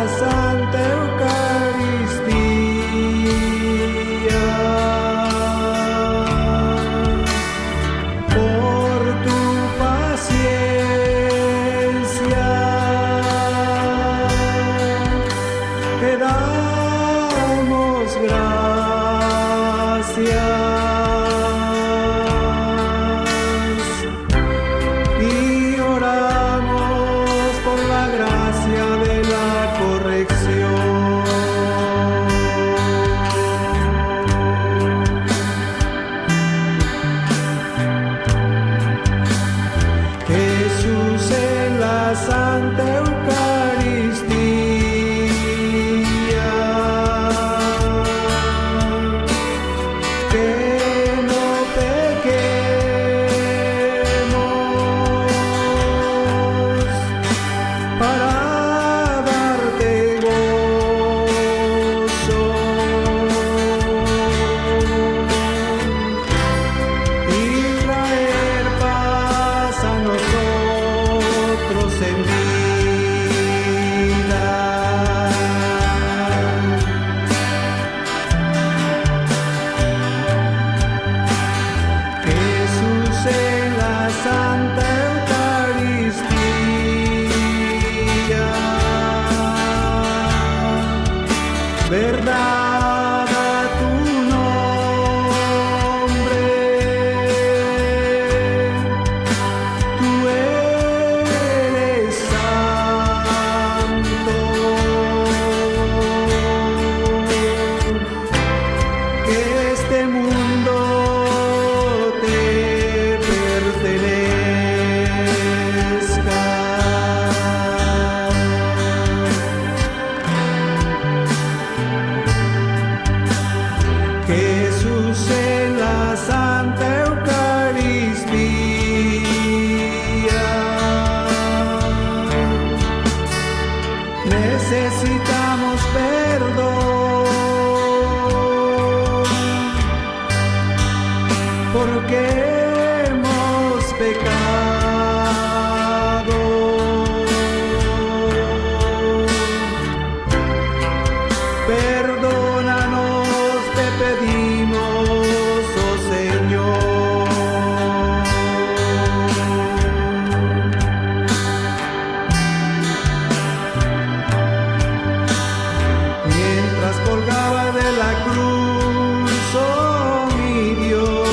Santa Eucaristía. Por tu paciencia te damos gracias y oramos por la gracia de la corrección. Jesús en la Santa Eucaristía, que no pequemos para darte gozo y traer paz a nosotros en vida. Jesús en la Santa Eucaristía, verdad a tu nombre, tú eres santo, que este mundo te pertenezca. Jesús en la Santa Eucaristía, necesitamos perdón porque hemos pecado. Perdónanos, te pedimos, oh Señor. Mientras colgaba de la cruz, oh mi Dios,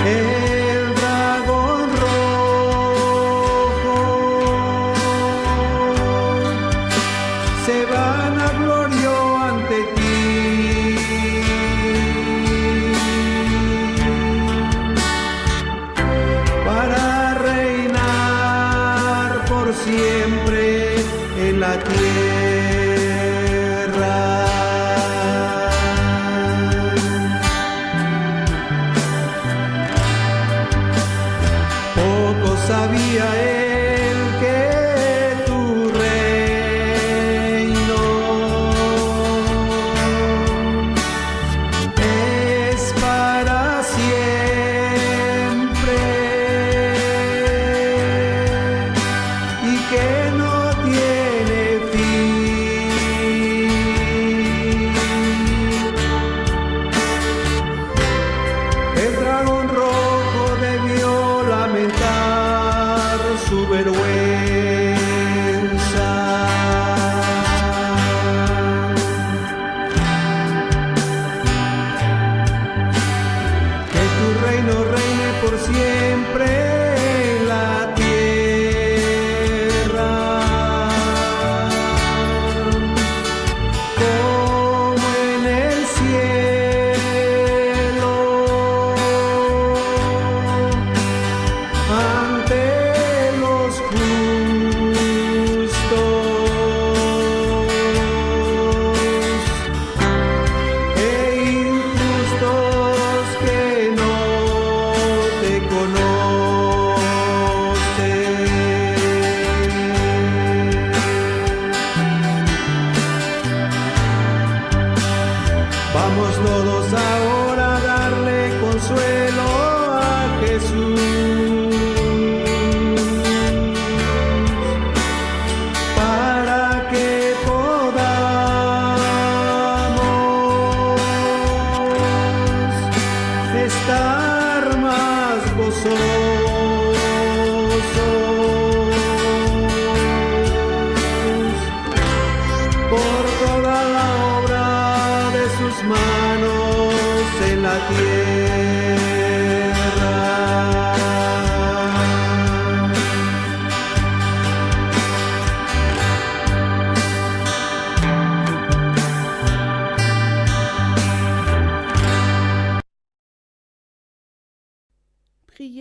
el dragón rojo se vanaglorió ante ti. Para reinar por siempre en la tierra. Poco sabía él que tu reino es para siempre y que no tiene fin.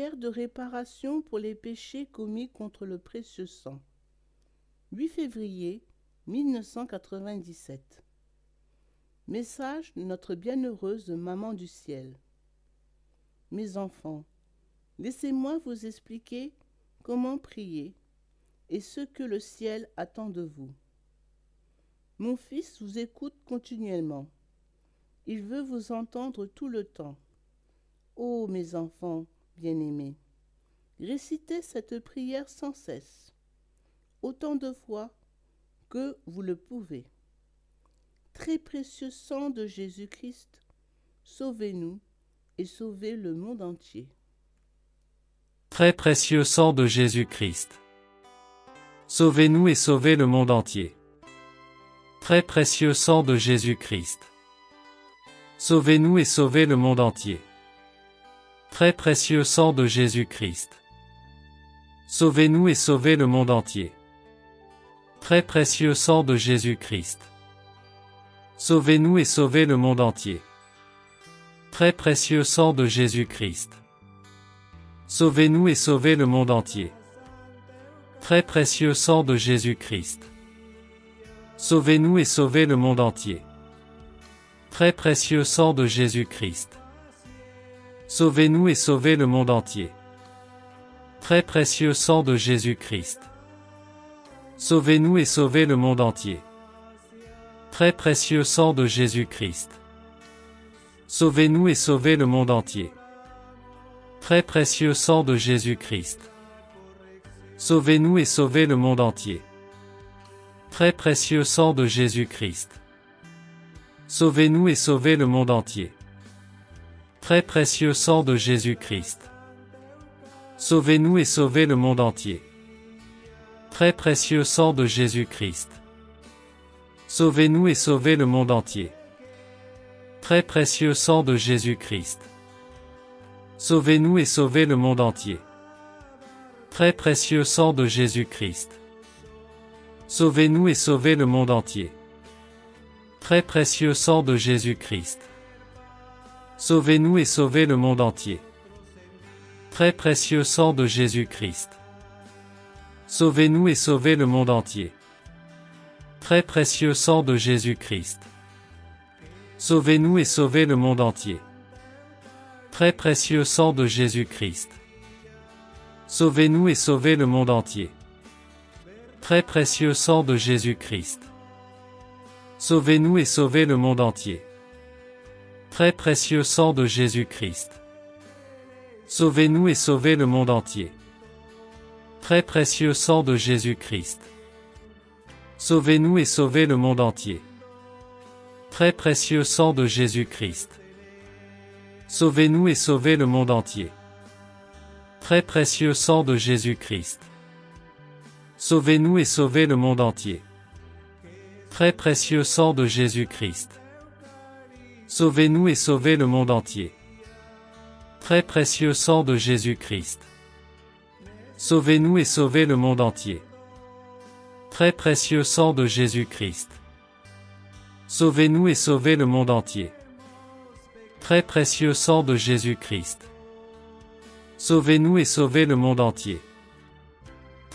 prière de réparation pour les péchés commis contre le précieux sang. 8 février 1997. Message de notre bienheureuse Maman du Ciel. Mes enfants, laissez-moi vous expliquer comment prier et ce que le ciel attend de vous. Mon fils vous écoute continuellement. Il veut vous entendre tout le temps. Ô mes enfants bien-aimés, récitez cette prière sans cesse, autant de fois que vous le pouvez. Très précieux sang de Jésus-Christ, sauvez-nous et sauvez le monde entier. Très précieux sang de Jésus-Christ, sauvez-nous et sauvez le monde entier. Très précieux sang de Jésus-Christ, sauvez-nous et sauvez le monde entier. Très précieux sang de Jésus-Christ, sauvez-nous et sauvez le monde entier. Très précieux sang de Jésus-Christ, sauvez-nous et sauvez le monde entier. Très précieux sang de Jésus-Christ, sauvez-nous et sauvez le monde entier. Très précieux sang de Jésus-Christ, sauvez-nous et sauvez le monde entier. Très précieux sang de Jésus-Christ, sauvez-nous et sauvez le monde entier. Très précieux sang de Jésus-Christ, sauvez-nous et sauvez le monde entier. Très précieux sang de Jésus-Christ, sauvez-nous et sauvez le monde entier. Très précieux sang de Jésus-Christ, sauvez-nous et sauvez le monde entier. Très précieux sang de Jésus-Christ, sauvez-nous et sauvez le monde entier. Très précieux sang de Jésus-Christ, sauvez-nous et sauvez le monde entier. Très précieux sang de Jésus-Christ, sauvez-nous et sauvez le monde entier. Très précieux sang de Jésus-Christ, sauvez-nous et sauvez le monde entier. Très précieux sang de Jésus-Christ, sauvez-nous et sauvez le monde entier. Très précieux sang de Jésus-Christ, sauvez-nous et sauvez le monde entier. Très précieux sang de Jésus-Christ, sauvez-nous et sauvez le monde entier. Très précieux sang de Jésus-Christ, sauvez-nous et sauvez le monde entier. Très précieux sang de Jésus-Christ, sauvez-nous et sauvez le monde entier. Très précieux sang de Jésus-Christ, sauvez-nous et sauvez le monde entier. Très précieux sang de Jésus-Christ, sauvez-nous et sauvez le monde entier. Très précieux sang de Jésus-Christ, sauvez-nous et sauvez le monde entier. Très précieux sang de Jésus-Christ, sauvez-nous et sauvez le monde entier. Très précieux sang de Jésus-Christ, sauvez-nous et sauvez le monde entier. Très précieux sang de Jésus-Christ, sauvez-nous et sauvez le monde entier. Très précieux sang de Jésus-Christ, sauvez-nous et sauvez le monde entier. Très précieux sang de Jésus-Christ, sauvez-nous et sauvez le monde entier. Très précieux sang de Jésus-Christ, sauvez-nous et sauvez le monde entier.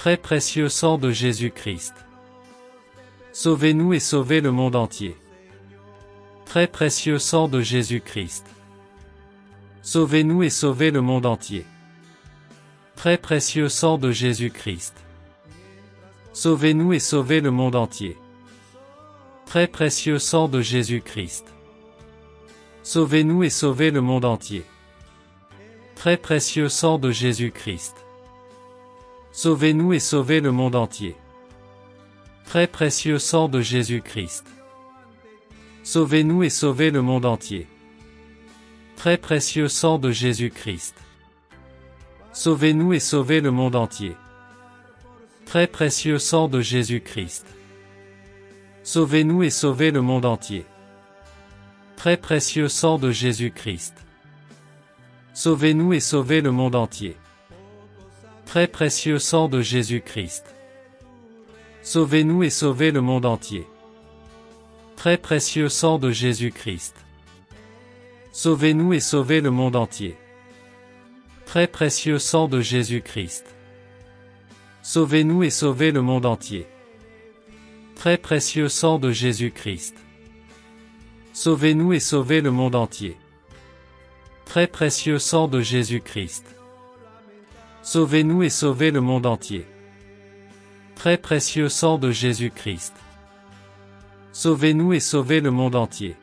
Très précieux sang de Jésus-Christ, sauvez-nous et sauvez le monde entier. Très précieux sang de Jésus-Christ, sauvez-nous et sauvez le monde entier. Très précieux sang de Jésus-Christ, sauvez-nous et sauvez le monde entier. Très précieux sang de Jésus-Christ, sauvez-nous et sauvez le monde entier. Très précieux sang de Jésus-Christ, sauvez-nous et sauvez le monde entier. Très précieux sang de Jésus-Christ, sauvez-nous et sauvez le monde entier. Très précieux sang de Jésus-Christ, sauvez-nous et sauvez le monde entier. Très précieux sang de Jésus-Christ, sauvez-nous et sauvez le monde entier. Très précieux sang de Jésus-Christ, sauvez-nous et sauvez le monde entier. Très précieux sang de Jésus-Christ, sauvez-nous et sauvez le monde entier. Très précieux sang de Jésus-Christ, sauvez-nous et sauvez le monde entier. Très précieux sang de Jésus-Christ. Sauvez-nous et sauvez le monde entier. Très précieux sang de Jésus-Christ. Sauvez-nous et sauvez le monde entier. Très précieux sang de Jésus-Christ. Sauvez-nous et sauvez le monde entier. Très précieux sang de Jésus-Christ. Sauvez-nous et sauvez le monde entier.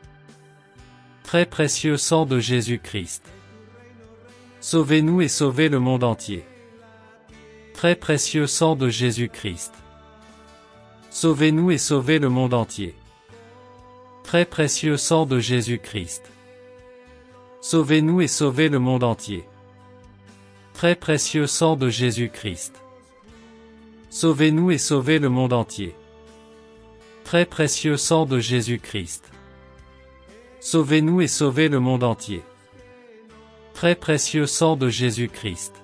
Très précieux sang de Jésus-Christ. Sauvez-nous et sauvez le monde entier. Très précieux sang de Jésus-Christ. Sauvez-nous et sauvez le monde entier. Très précieux sang de Jésus-Christ. Sauvez-nous et sauvez le monde entier. Très précieux sang de Jésus-Christ. Sauvez-nous et sauvez le monde entier. Très précieux sang de Jésus-Christ. Sauvez-nous et sauvez le monde entier. Très précieux sang de Jésus-Christ.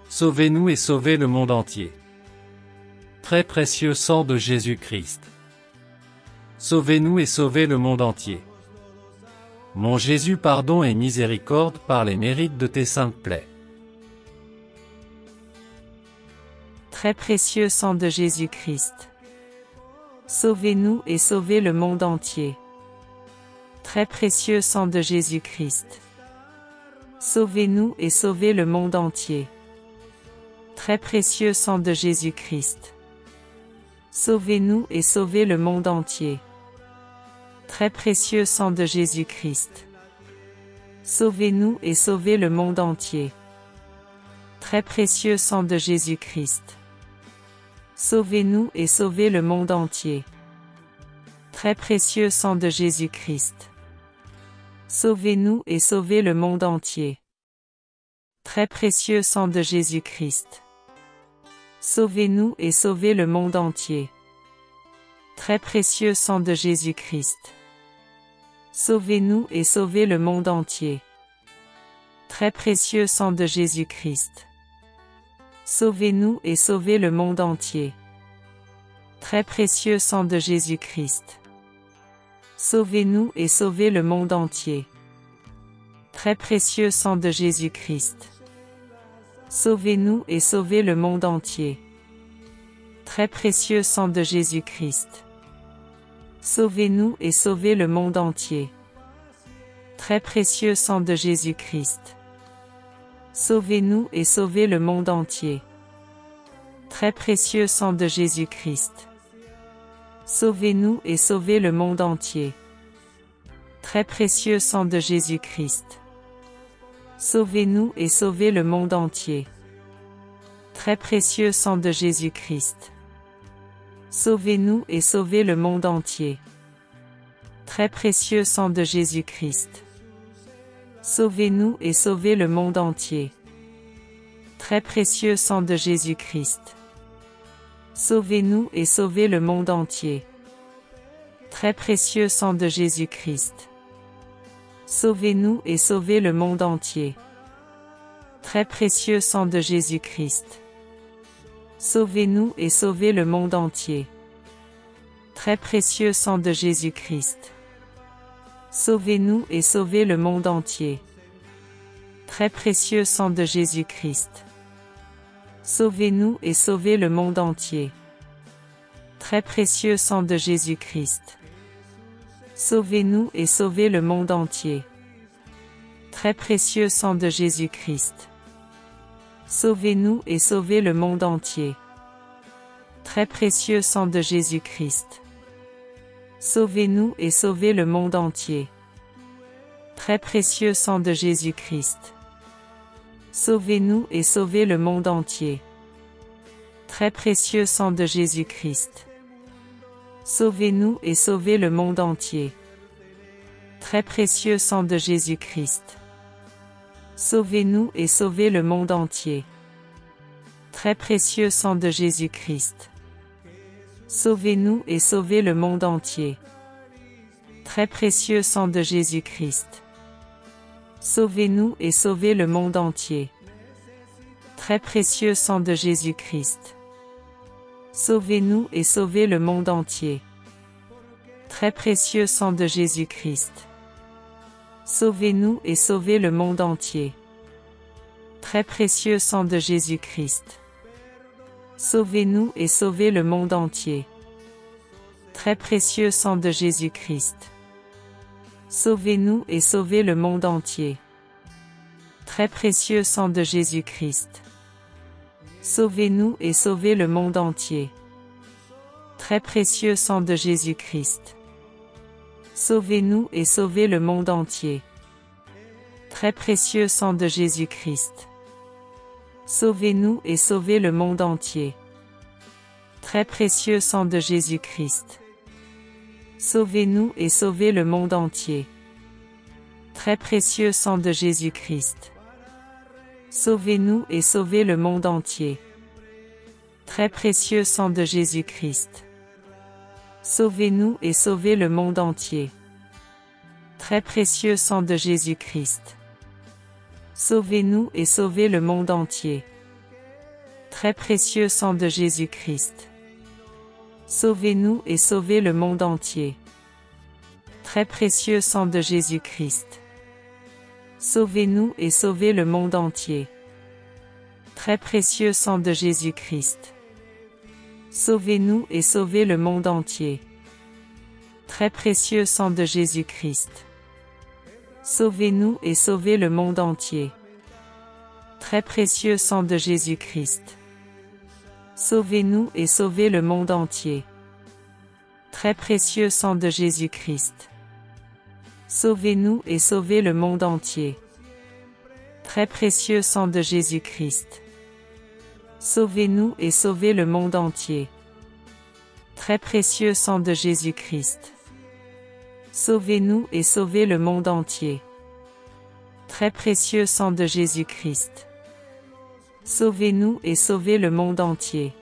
Sauvez-nous et sauvez le monde entier. Très précieux sang de Jésus-Christ. Sauvez-nous et sauvez le monde entier. Mon Jésus, pardon et miséricorde par les mérites de tes saintes plaies. Très précieux sang de Jésus-Christ. Sauvez-nous et sauvez le monde entier. Très précieux sang de Jésus-Christ. Sauvez-nous et sauvez le monde entier. Très précieux sang de Jésus-Christ. Sauvez-nous et sauvez le monde entier. Très précieux sang de Jésus-Christ. Sauvez-nous et sauvez le monde entier. Très précieux sang de Jésus-Christ. Sauvez-nous et sauvez le monde entier. Très précieux sang de Jésus-Christ. Sauvez-nous et sauvez le monde entier. Très précieux sang de Jésus-Christ. Sauvez-nous et sauvez le monde entier. Très précieux sang de Jésus-Christ. Sauvez-nous et sauvez le monde entier. Très précieux sang de Jésus-Christ. Sauvez-nous et sauvez le monde entier. Très précieux sang de Jésus-Christ. Sauvez-nous et sauvez le monde entier. Très précieux sang de Jésus-Christ. Sauvez-nous et sauvez le monde entier. Très précieux sang de Jésus-Christ. Sauvez-nous et sauvez le monde entier. Très précieux sang de Jésus-Christ. Sauvez-nous et sauvez le monde entier. Très précieux sang de Jésus-Christ. Sauvez-nous et sauvez le monde entier. Très précieux sang de Jésus-Christ. Sauvez-nous et sauvez le monde entier. Très précieux sang de Jésus-Christ. Sauvez-nous et sauvez le monde entier. Très précieux sang de Jésus-Christ. Sauvez-nous et sauvez le monde entier. Très précieux sang de Jésus-Christ. Sauvez-nous et sauvez le monde entier. Très précieux sang de Jésus-Christ. Sauvez-nous et sauvez le monde entier. Très précieux sang de Jésus-Christ. Sauvez-nous et sauvez le monde entier. Très précieux sang de Jésus-Christ. Sauvez-nous et sauvez le monde entier. Très précieux sang de Jésus-Christ. Sauvez-nous et sauvez le monde entier. Très précieux sang de Jésus-Christ. Sauvez-nous et sauvez le monde entier. Très précieux sang de Jésus-Christ. Sauvez-nous et sauvez le monde entier. Très précieux sang de Jésus-Christ. Sauvez-nous et sauvez le monde entier. Très précieux sang de Jésus-Christ. Sauvez-nous et sauvez le monde entier. Très précieux sang de Jésus-Christ. Sauvez-nous et sauvez le monde entier. Très précieux sang de Jésus-Christ. Sauvez-nous et sauvez le monde entier. Très précieux sang de Jésus-Christ. Sauvez-nous et sauvez le monde entier. Très précieux sang de Jésus-Christ. Sauvez-nous et sauvez le monde entier. Très précieux sang de Jésus-Christ. Sauvez-nous et sauvez le monde entier. Très précieux sang de Jésus-Christ. Sauvez-nous et sauvez le monde entier. Très précieux sang de Jésus-Christ. Sauvez-nous et sauvez le monde entier. Très précieux sang de Jésus-Christ. Sauvez-nous et sauvez le monde entier. Très précieux sang de Jésus-Christ. Sauvez-nous et sauvez le monde entier. Très précieux sang de Jésus-Christ. Sauvez-nous et sauvez le monde entier. Très précieux sang de Jésus-Christ. Sauvez-nous et sauvez le monde entier. Très précieux sang de Jésus-Christ. Sauvez-nous et sauvez le monde entier. Très précieux sang de Jésus-Christ. Sauvez-nous et sauvez le monde entier. Très précieux sang de Jésus-Christ. Sauvez-nous et sauvez le monde entier. Très précieux sang de Jésus-Christ. Sauvez-nous et sauvez le monde entier. Très précieux sang de Jésus-Christ. Sauvez-nous et sauvez le monde entier. Très précieux sang de Jésus-Christ. Sauvez-nous et sauvez le monde entier. Très précieux sang de Jésus-Christ. Sauvez-nous et sauvez le monde entier. Très précieux sang de Jésus-Christ. Sauvez-nous et sauvez le monde entier. Très précieux sang de Jésus-Christ. Sauvez-nous et sauvez le monde entier. Très précieux sang de Jésus-Christ. Sauvez-nous et sauvez le monde entier. Très précieux sang de Jésus-Christ. Sauvez-nous et sauvez le monde entier. Très précieux sang de Jésus-Christ. Sauvez-nous et sauvez le monde entier. Très précieux sang de Jésus-Christ. Sauvez-nous et sauvez le monde entier.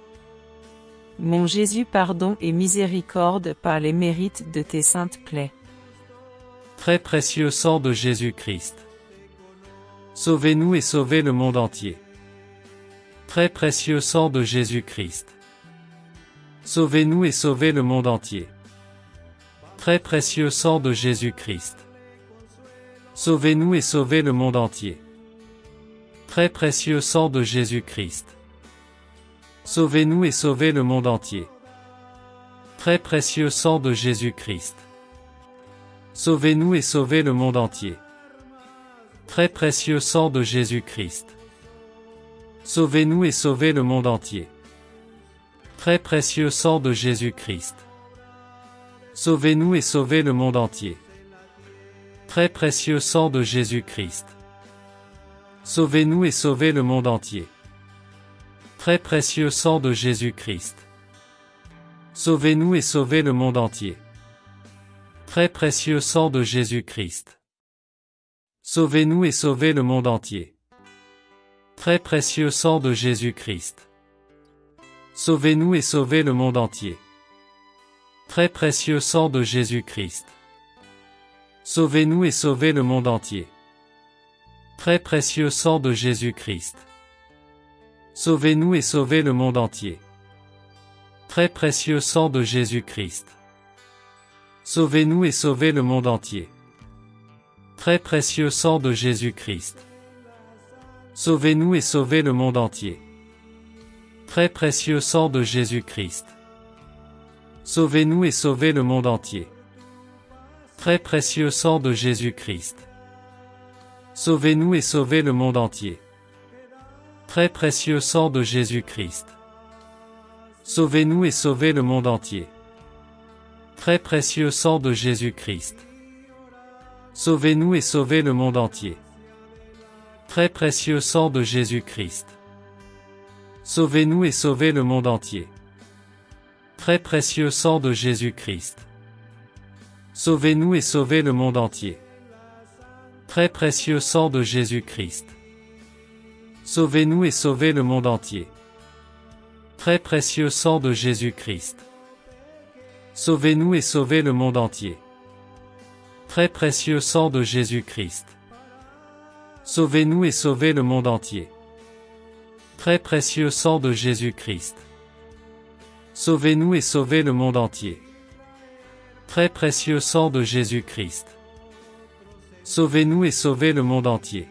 Mon Jésus, pardon et miséricorde par les mérites de tes saintes plaies. Très précieux sang de Jésus-Christ. Sauvez-nous et sauvez le monde entier. Très précieux sang de Jésus-Christ. Sauvez-nous et sauvez le monde entier. Très précieux sang de Jésus-Christ. Sauvez-nous et sauvez le monde entier. Très précieux sang de Jésus-Christ. Sauvez-nous et sauvez le monde entier. Très précieux sang de Jésus-Christ. Sauvez-nous et sauvez le monde entier. Très précieux sang de Jésus-Christ. Sauvez-nous et sauvez le monde entier. Très précieux sang de Jésus-Christ. Sauvez-nous et sauvez le monde entier. Très précieux sang de Jésus-Christ. Sauvez-nous et sauvez le monde entier. Très précieux sang de Jésus-Christ. Sauvez-nous et sauvez le monde entier. Très précieux sang de Jésus-Christ. Sauvez-nous et sauvez le monde entier. Très précieux sang de Jésus-Christ. Sauvez-nous et sauvez le monde entier. Très précieux sang de Jésus-Christ. Sauvez-nous et sauvez le monde entier. Très précieux sang de Jésus-Christ. Sauvez-nous et sauvez le monde entier. Très précieux sang de Jésus-Christ. Sauvez-nous et sauvez le monde entier. Très précieux sang de Jésus-Christ. Sauvez-nous et sauvez le monde entier. Très précieux sang de Jésus-Christ. Sauvez-nous et sauvez le monde entier. Très précieux sang de Jésus-Christ. Sauvez-nous et sauvez le monde entier. Très précieux sang de Jésus-Christ. Sauvez-nous et sauvez le monde entier. Très précieux sang de Jésus-Christ. Sauvez-nous et sauvez le monde entier. Très précieux sang de Jésus-Christ. Sauvez-nous et sauvez le monde entier. Très précieux sang de Jésus-Christ. Sauvez-nous et sauvez le monde entier. Très précieux sang de Jésus-Christ. Sauvez-nous et sauvez le monde entier. Très précieux sang de Jésus-Christ. Sauvez-nous et sauvez le monde entier. Très précieux sang de Jésus-Christ. Sauvez-nous et sauvez le monde entier. Très précieux sang de Jésus-Christ. Sauvez-nous et sauvez le monde entier. Très précieux sang de Jésus-Christ. Sauvez-nous et sauvez le monde entier.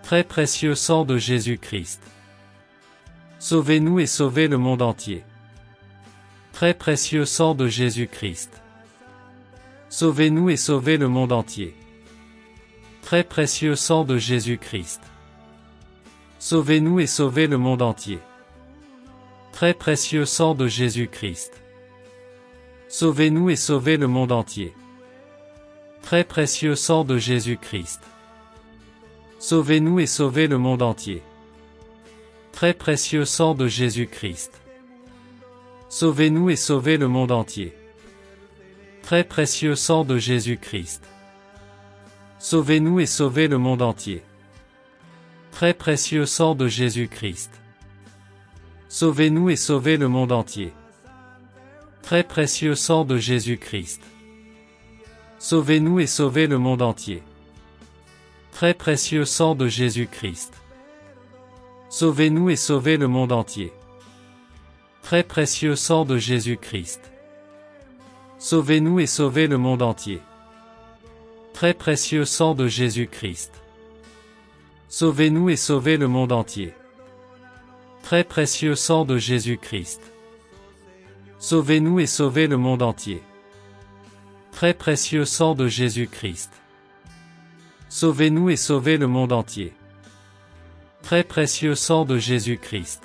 Très précieux sang de Jésus-Christ. Sauvez-nous et sauvez le monde entier. Très précieux sang de Jésus-Christ. Sauvez-nous et sauvez le monde entier. Très précieux sang de Jésus-Christ. Sauvez-nous et sauvez le monde entier. Très précieux sang de Jésus-Christ. Sauvez-nous et sauvez le monde entier. Très précieux sang de Jésus-Christ. Sauvez-nous et sauvez le monde entier. Très précieux sang de Jésus-Christ. Sauvez-nous et sauvez le monde entier. Très précieux sang de Jésus-Christ. Sauvez-nous et sauvez le monde entier. Très précieux sang de Jésus-Christ. Sauvez-nous et sauvez le monde entier. Très précieux sang de Jésus-Christ. Sauvez-nous et sauvez le monde entier. Très précieux sang de Jésus-Christ. Sauvez-nous et sauvez le monde entier. Très précieux sang de Jésus-Christ. Sauvez-nous et sauvez le monde entier. Très précieux sang de Jésus-Christ. Sauvez-nous et sauvez le monde entier. Très précieux sang de Jésus-Christ. Sauvez-nous et sauvez le monde entier. Très précieux sang de Jésus-Christ. Sauvez-nous et sauvez le monde entier. Très précieux sang de Jésus-Christ.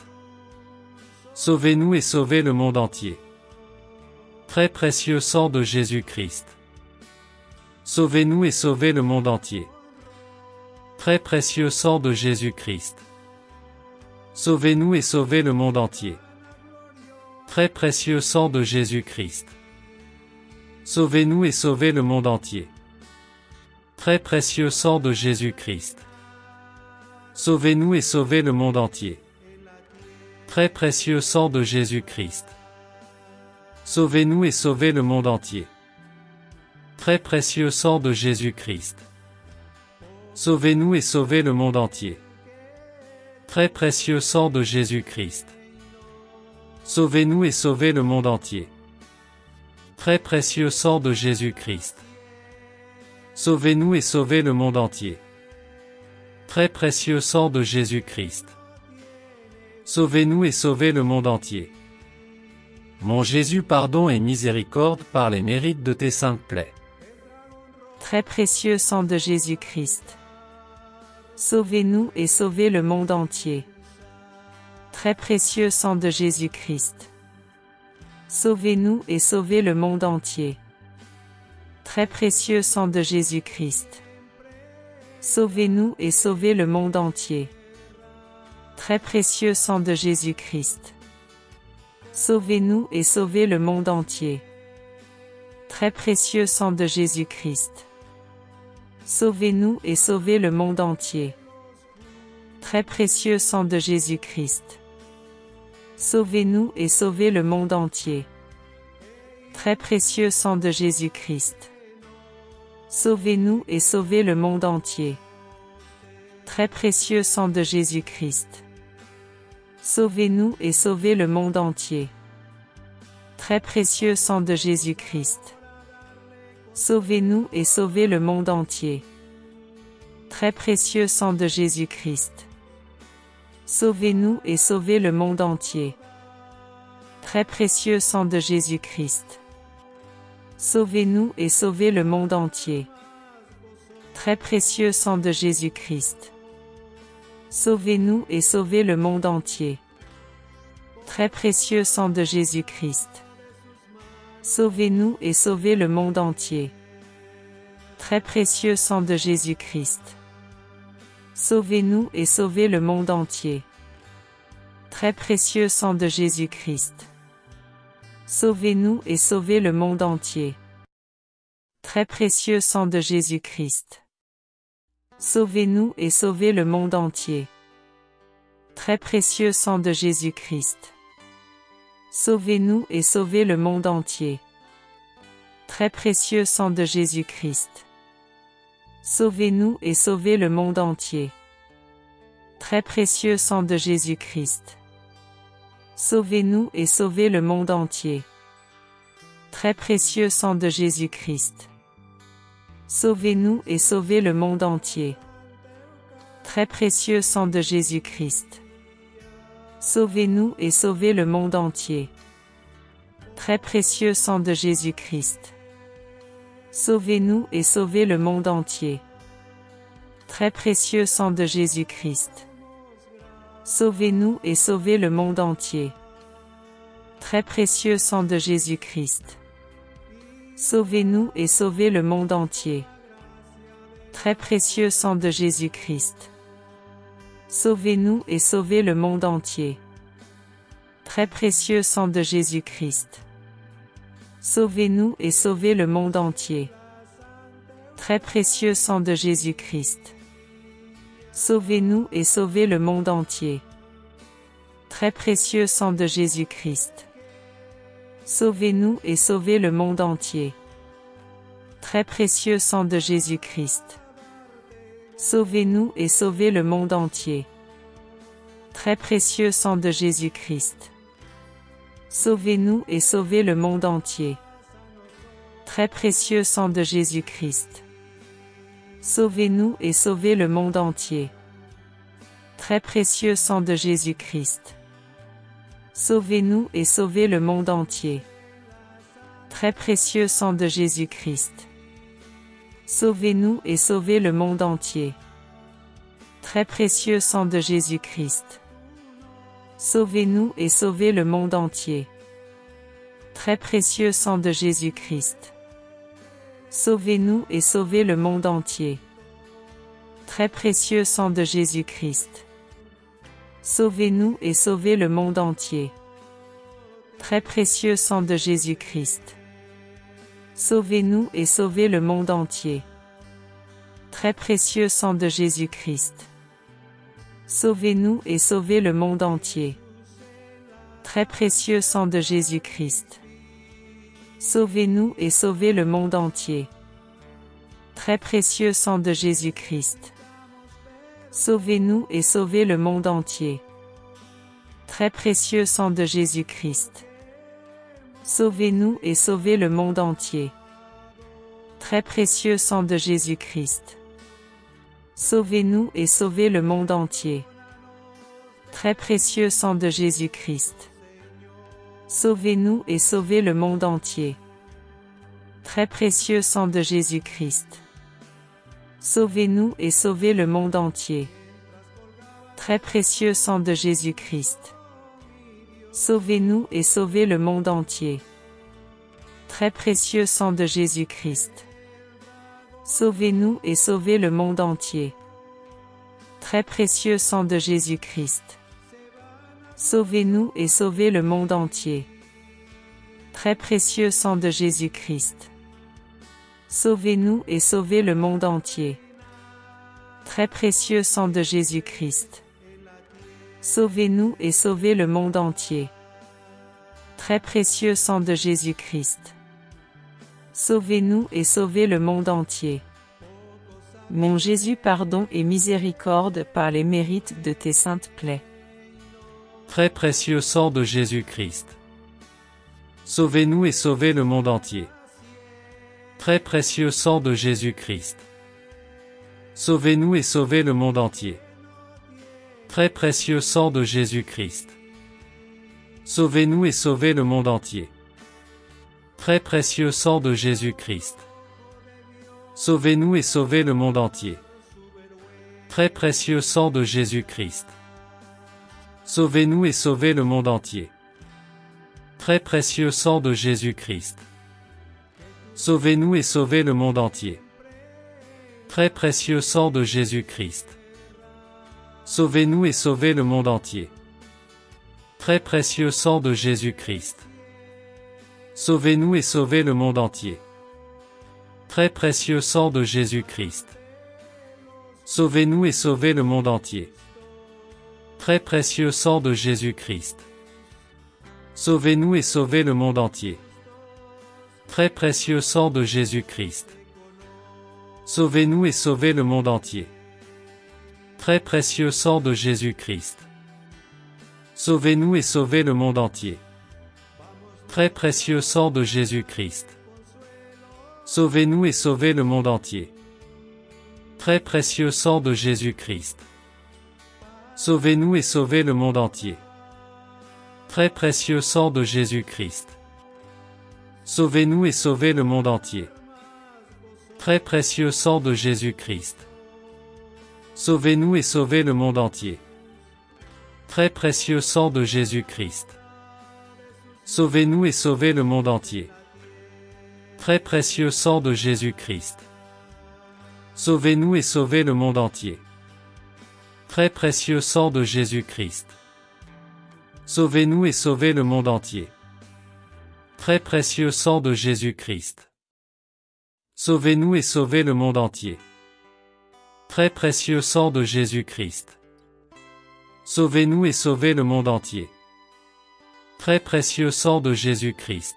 Sauvez-nous et sauvez le monde entier. Très précieux sang de Jésus-Christ. Sauvez-nous et sauvez le monde entier. Très précieux sang de Jésus-Christ. Sauvez-nous et sauvez le monde entier. Très précieux sang de Jésus-Christ. Sauvez-nous et sauvez le monde entier. Très précieux sang de Jésus-Christ. Sauvez-nous et sauvez le monde entier. Très précieux sang de Jésus-Christ. Sauvez-nous et sauvez le monde entier. Très précieux sang de Jésus-Christ. Sauvez-nous et sauvez le monde entier. Très précieux sang de Jésus-Christ. Sauvez-nous et sauvez le monde entier. Très précieux sang de Jésus-Christ. Sauvez-nous et sauvez le monde entier. Très précieux sang de Jésus-Christ. Sauvez-nous et sauvez le monde entier. Mon Jésus, pardon et miséricorde par les mérites de tes saintes plaies. Très précieux sang de Jésus-Christ. Sauvez-nous et sauvez le monde entier. Très précieux sang de Jésus-Christ. Sauvez-nous et sauvez le monde entier. Très précieux sang de Jésus-Christ. Sauvez-nous et sauvez le monde entier. Très précieux sang de Jésus-Christ. Sauvez-nous et sauvez le monde entier. Très précieux sang de Jésus-Christ. Sauvez-nous et sauvez le monde entier. Très précieux sang de Jésus-Christ. Sauvez-nous et sauvez le monde entier. Très précieux sang de Jésus-Christ. Sauvez-nous et sauvez le monde entier. Très précieux sang de Jésus-Christ. Sauvez-nous et sauvez le monde entier. Très précieux sang de Jésus-Christ. Sauvez-nous et sauvez le monde entier. Très précieux sang de Jésus-Christ. Sauvez-nous et sauvez le monde entier. Très précieux sang de Jésus-Christ. Sauvez-nous et sauvez le monde entier. Très précieux sang de Jésus-Christ. Sauvez-nous et sauvez le monde entier. Très précieux sang de Jésus-Christ. Sauvez-nous et sauvez le monde entier. Très précieux sang de Jésus-Christ. Sauvez-nous et sauvez le monde entier. Très précieux sang de Jésus-Christ. Sauvez-nous et sauvez le monde entier. Très précieux sang de Jésus-Christ. Sauvez-nous et sauvez le monde entier. Très précieux sang de Jésus-Christ. Sauvez-nous et sauvez le monde entier. Très précieux sang de Jésus-Christ. Sauvez-nous et sauvez le monde entier. Très précieux sang de Jésus-Christ. Sauvez-nous et sauvez le monde entier. Très précieux sang de Jésus-Christ. Sauvez-nous et sauvez le monde entier. Très précieux sang de Jésus-Christ. Sauvez-nous et sauvez le monde entier. Très précieux sang de Jésus-Christ. Sauvez-nous et sauvez le monde entier. Très précieux sang de Jésus-Christ. Sauvez-nous et sauvez le monde entier. Très précieux sang de Jésus-Christ. Sauvez-nous et sauvez le monde entier. Très précieux sang de Jésus-Christ. Sauvez-nous et sauvez le monde entier. Très précieux sang de Jésus-Christ. Sauvez-nous et sauvez le monde entier. Très précieux sang de Jésus-Christ. Sauvez-nous et sauvez le monde entier. Très précieux sang de Jésus-Christ. Sauvez-nous et sauvez le monde entier. Très précieux sang de Jésus-Christ. Sauvez-nous et sauvez le monde entier. Très précieux sang de Jésus-Christ. Sauvez-nous et sauvez le monde entier. Très précieux sang de Jésus-Christ. Sauvez-nous et sauvez le monde entier. Très précieux sang de Jésus-Christ. Sauvez-nous et sauvez le monde entier. Très précieux sang de Jésus-Christ. Sauvez-nous et sauvez le monde entier. Très précieux sang de Jésus-Christ. Sauvez-nous et sauvez le monde entier. Très précieux sang de Jésus-Christ. Sauvez-nous et sauvez le monde entier. Très précieux sang de Jésus-Christ. Sauvez-nous et sauvez le monde entier. Très précieux sang de Jésus-Christ. Sauvez-nous et sauvez le monde entier. Très précieux sang de Jésus-Christ. Sauvez-nous et sauvez le monde entier. Très précieux sang de Jésus-Christ. Sauvez-nous et sauvez le monde entier. Très précieux sang de Jésus-Christ. Sauvez-nous et sauvez le monde entier. Très précieux sang de Jésus-Christ. Sauvez-nous et sauvez le monde entier. Très précieux sang de Jésus-Christ. Sauvez-nous et sauvez le monde entier. Très précieux sang de Jésus-Christ. Sauvez-nous et sauvez le monde entier. Très précieux sang de Jésus-Christ. Sauvez-nous et sauvez le monde entier. Très précieux sang de Jésus-Christ. Sauvez-nous et sauvez le monde entier. Très précieux sang de Jésus-Christ. Sauvez-nous et sauvez le monde entier. Très précieux sang de Jésus-Christ. Sauvez-nous et sauvez le monde entier. Très précieux sang de Jésus-Christ. Sauvez-nous et sauvez le monde entier. Très précieux sang de Jésus-Christ. Sauvez-nous et sauvez le monde entier. Très précieux sang de Jésus-Christ. Sauvez-nous et sauvez le monde entier. Mon Jésus, pardon et miséricorde par les mérites de tes saintes plaies. Très précieux sang de Jésus-Christ. Sauvez-nous et sauvez le monde entier. Très précieux sang de Jésus-Christ. Sauvez-nous et sauvez le monde entier. Très précieux sang de Jésus-Christ. Sauvez-nous et sauvez le monde entier. Très précieux sang de Jésus-Christ. Sauvez-nous et sauvez le monde entier. Très précieux sang de Jésus-Christ. Sauvez-nous et sauvez le monde entier. Très précieux sang de Jésus-Christ. Sauvez-nous et sauvez le monde entier. Très précieux sang de Jésus-Christ. Sauvez-nous et sauvez le monde entier. Très précieux sang de Jésus-Christ. Sauvez-nous et sauvez le monde entier. Très précieux sang de Jésus-Christ. Sauvez-nous et sauvez le monde entier. Très précieux sang de Jésus-Christ. Sauvez-nous et sauvez le monde entier. Très précieux sang de Jésus-Christ. Sauvez-nous et sauvez le monde entier. Très précieux sang de Jésus-Christ. Sauvez-nous et sauvez le monde entier. Très précieux sang de Jésus-Christ. Sauvez-nous et sauvez le monde entier. Très précieux sang de Jésus-Christ. Sauvez-nous et sauvez le monde entier. Très précieux sang de Jésus-Christ. Sauvez-nous et sauvez le monde entier. Très précieux sang de Jésus-Christ. Sauvez-nous et sauvez le monde entier. Très précieux sang de Jésus-Christ. Sauvez-nous et sauvez le monde entier. Très précieux sang de Jésus-Christ. Sauvez-nous et sauvez le monde entier. Très précieux sang de Jésus-Christ. Sauvez-nous et sauvez le monde entier. Très précieux sang de Jésus-Christ. Sauvez-nous et sauvez le monde entier. Très précieux sang de Jésus-Christ. Sauvez-nous et sauvez le monde entier. Très précieux sang de Jésus-Christ.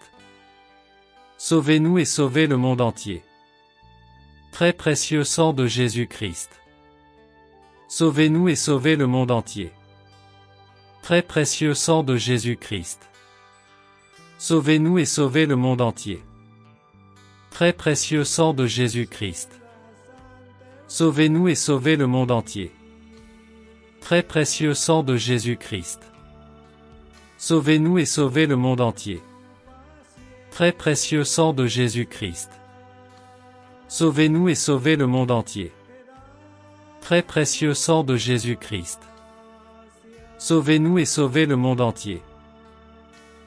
Sauvez-nous et sauvez le monde entier. Très précieux sang de Jésus-Christ. Sauvez-nous et sauvez le monde entier. Très précieux sang de Jésus-Christ. Sauvez-nous et sauvez le monde entier. Très précieux sang de Jésus-Christ. Sauvez-nous et sauvez le monde entier. Très précieux sang de Jésus-Christ. Sauvez-nous et sauvez le monde entier. Très précieux sang de Jésus-Christ. Sauvez-nous et sauvez le monde entier. Très précieux sang de Jésus-Christ. Sauvez-nous et sauvez le monde entier.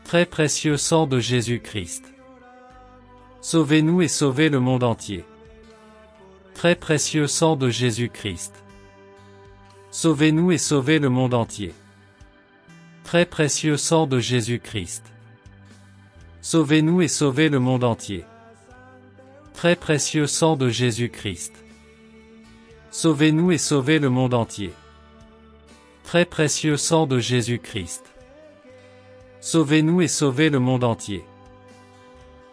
Très précieux sang de Jésus-Christ. Sauvez-nous et sauvez le monde entier. Très précieux sang de Jésus-Christ. Sauvez-nous et sauvez le monde entier. Très précieux sang de Jésus-Christ. Sauvez-nous et sauvez le monde entier. Très précieux sang de Jésus-Christ. Sauvez-nous et sauvez le monde entier. Très précieux sang de Jésus-Christ. Sauvez-nous et sauvez le monde entier.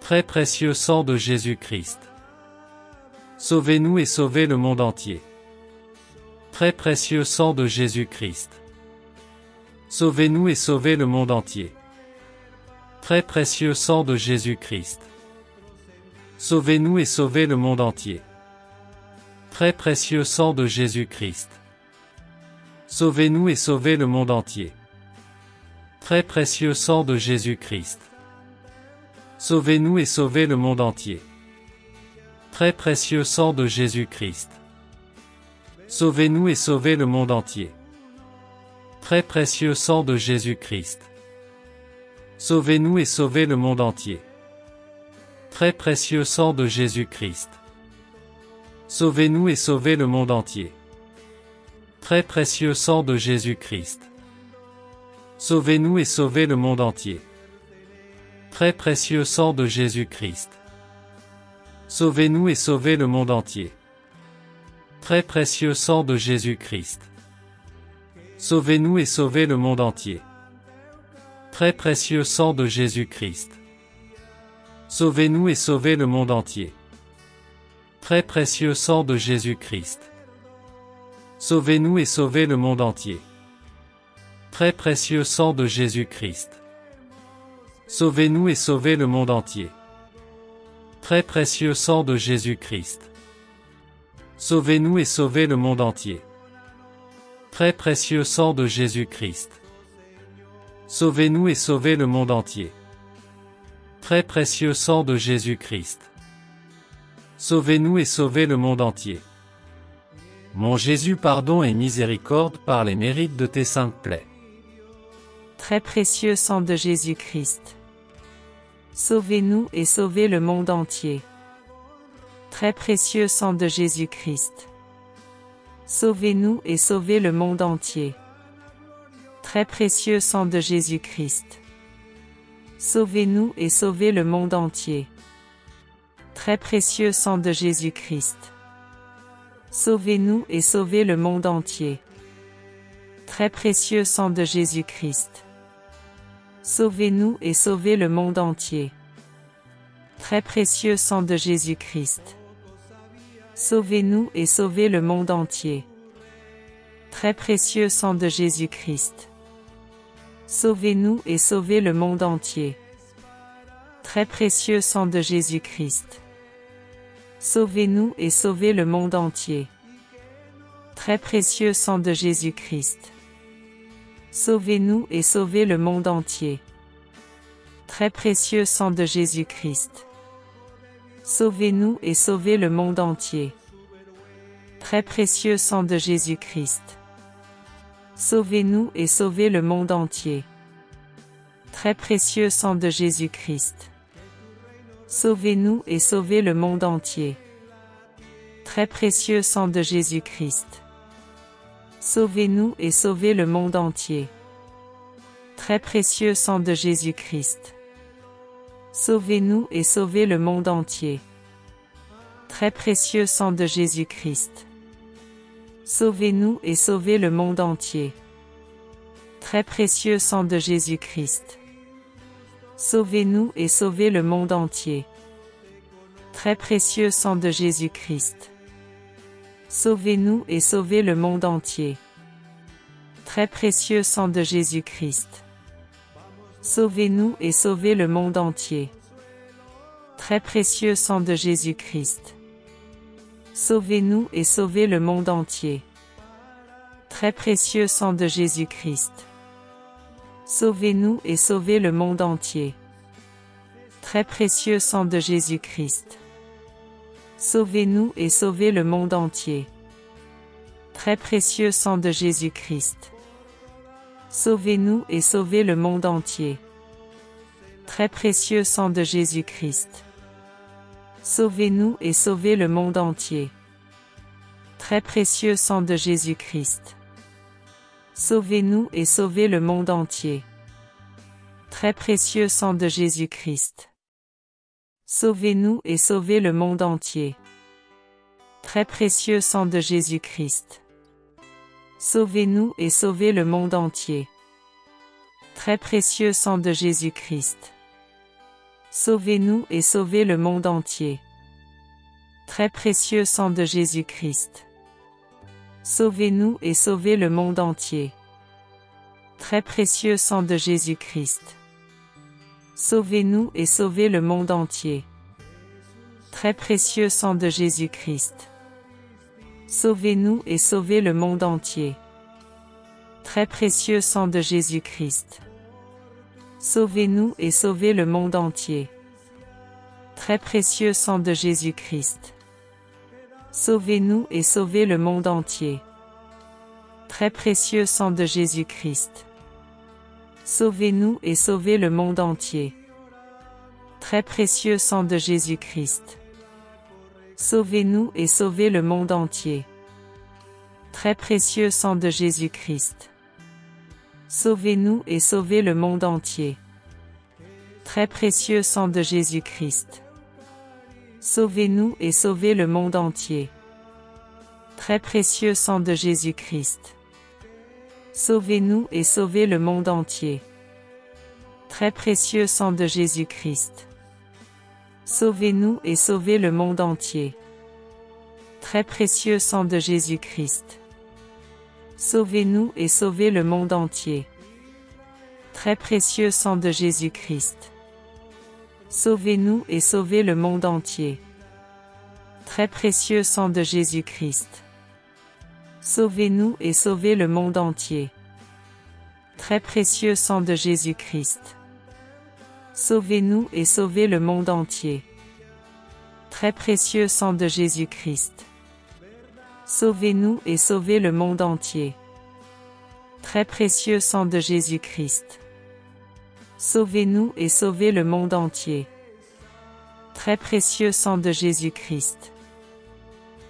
Très précieux sang de Jésus-Christ. Sauvez-nous et sauvez le monde entier. Très précieux sang de Jésus-Christ. Sauvez-nous et sauvez le monde entier. Très précieux sang de Jésus-Christ. Sauvez-nous et sauvez le monde entier. Très précieux sang de Jésus-Christ. Sauvez-nous et sauvez le monde entier. Très précieux sang de Jésus-Christ. Sauvez-nous et sauvez le monde entier. Très précieux sang de Jésus-Christ. Sauvez-nous et sauvez le monde entier. Très précieux sang de Jésus-Christ. Sauvez-nous et sauvez le monde entier. Très précieux sang de Jésus-Christ. Sauvez-nous et sauvez le monde entier. Très précieux sang de Jésus-Christ. Sauvez-nous et sauvez le monde entier. Très précieux sang de Jésus-Christ. Sauvez-nous et sauvez le monde entier. Très précieux sang de Jésus-Christ. Sauvez-nous et sauvez le monde entier. Très précieux sang de Jésus-Christ. Sauvez-nous et sauvez le monde entier. Très précieux sang de Jésus-Christ. Sauvez-nous et sauvez le monde entier. Très précieux sang de Jésus-Christ. Sauvez-nous et sauvez le monde entier. Très précieux sang de Jésus-Christ. Sauvez-nous et sauvez le monde entier. Très précieux sang de Jésus-Christ. Sauvez-nous et sauvez le monde entier. Très précieux sang de Jésus-Christ. Sauvez-nous et sauvez le monde entier. Mon Jésus, pardon et miséricorde par les mérites de tes saintes plaies. Très précieux sang de Jésus-Christ. Sauvez-nous et sauvez le monde entier. Très précieux sang de Jésus-Christ. Sauvez-nous et sauvez le monde entier. Très précieux sang de Jésus-Christ. Sauvez-nous et sauvez le monde entier. Très précieux sang de Jésus-Christ. Sauvez-nous et sauvez le monde entier. Très précieux sang de Jésus-Christ. Sauvez-nous et sauvez le monde entier. Très précieux sang de Jésus-Christ. Sauvez-nous et sauvez le monde entier. Très précieux sang de Jésus-Christ. Sauvez-nous et sauvez le monde entier. Très précieux sang de Jésus-Christ. Sauvez-nous et sauvez le monde entier. Très précieux sang de Jésus-Christ. Sauvez-nous et sauvez le monde entier. Très précieux sang de Jésus-Christ. Sauvez-nous et sauvez le monde entier. Très précieux sang de Jésus-Christ. Sauvez-nous et sauvez le monde entier. Très précieux sang de Jésus-Christ. Sauvez-nous et sauvez le monde entier. Très précieux sang de Jésus-Christ. Sauvez-nous et sauvez le monde entier. Très précieux sang de Jésus-Christ. Sauvez-nous et sauvez le monde entier. Très précieux sang de Jésus-Christ. Sauvez-nous et sauvez le monde entier. Très précieux sang de Jésus-Christ. Sauvez-nous et sauvez le monde entier. Très précieux sang de Jésus-Christ. Sauvez-nous et sauvez le monde entier. Très précieux sang de Jésus-Christ. Sauvez-nous et sauvez le monde entier. Très précieux sang de Jésus-Christ. Sauvez-nous et sauvez le monde entier. Très précieux sang de Jésus-Christ. Sauvez-nous et sauvez le monde entier. Très précieux sang de Jésus-Christ. Sauvez-nous et sauvez le monde entier. Très précieux sang de Jésus-Christ. Sauvez-nous et sauvez le monde entier. Très précieux sang de Jésus-Christ. Sauvez-nous et sauvez le monde entier. Très précieux sang de Jésus-Christ. Sauvez-nous et sauvez le monde entier. Très précieux sang de Jésus-Christ. Sauvez-nous et sauvez le monde entier. Très précieux sang de Jésus-Christ. Sauvez-nous et sauvez le monde entier. Très précieux sang de Jésus-Christ. Sauvez-nous et sauvez le monde entier. Très précieux sang de Jésus-Christ. Sauvez-nous et sauvez le monde entier. Très précieux sang de Jésus-Christ. Sauvez-nous et sauvez le monde entier. Très précieux sang de Jésus-Christ. Sauvez-nous et sauvez le monde entier. Très précieux sang de Jésus-Christ. Sauvez-nous et sauvez le monde entier. Très précieux sang de Jésus-Christ. Sauvez-nous et sauvez le monde entier. Très précieux sang de Jésus-Christ. Sauvez-nous et sauvez le monde entier. Très précieux sang de Jésus-Christ. Sauvez-nous et sauvez le monde entier. Très précieux sang de Jésus-Christ. Sauvez-nous et sauvez le monde entier. Très précieux sang de Jésus-Christ. Sauvez-nous et sauvez le monde entier. Très précieux sang de Jésus-Christ. Sauvez-nous et sauvez le monde entier. Très précieux sang de Jésus-Christ. Sauvez-nous et sauvez le monde entier. Très précieux sang de Jésus-Christ. Sauvez-nous et sauvez le monde entier. Très précieux sang de Jésus-Christ. Sauvez-nous et sauvez le monde entier. Très précieux sang de Jésus-Christ. Sauvez-nous et sauvez le monde entier. Très précieux sang de Jésus-Christ. Sauvez-nous et sauvez le monde entier. Très précieux sang de Jésus-Christ. Sauvez-nous et sauvez le monde entier. Très précieux sang de Jésus-Christ. Sauvez-nous et sauvez le monde entier. Très précieux sang de Jésus-Christ.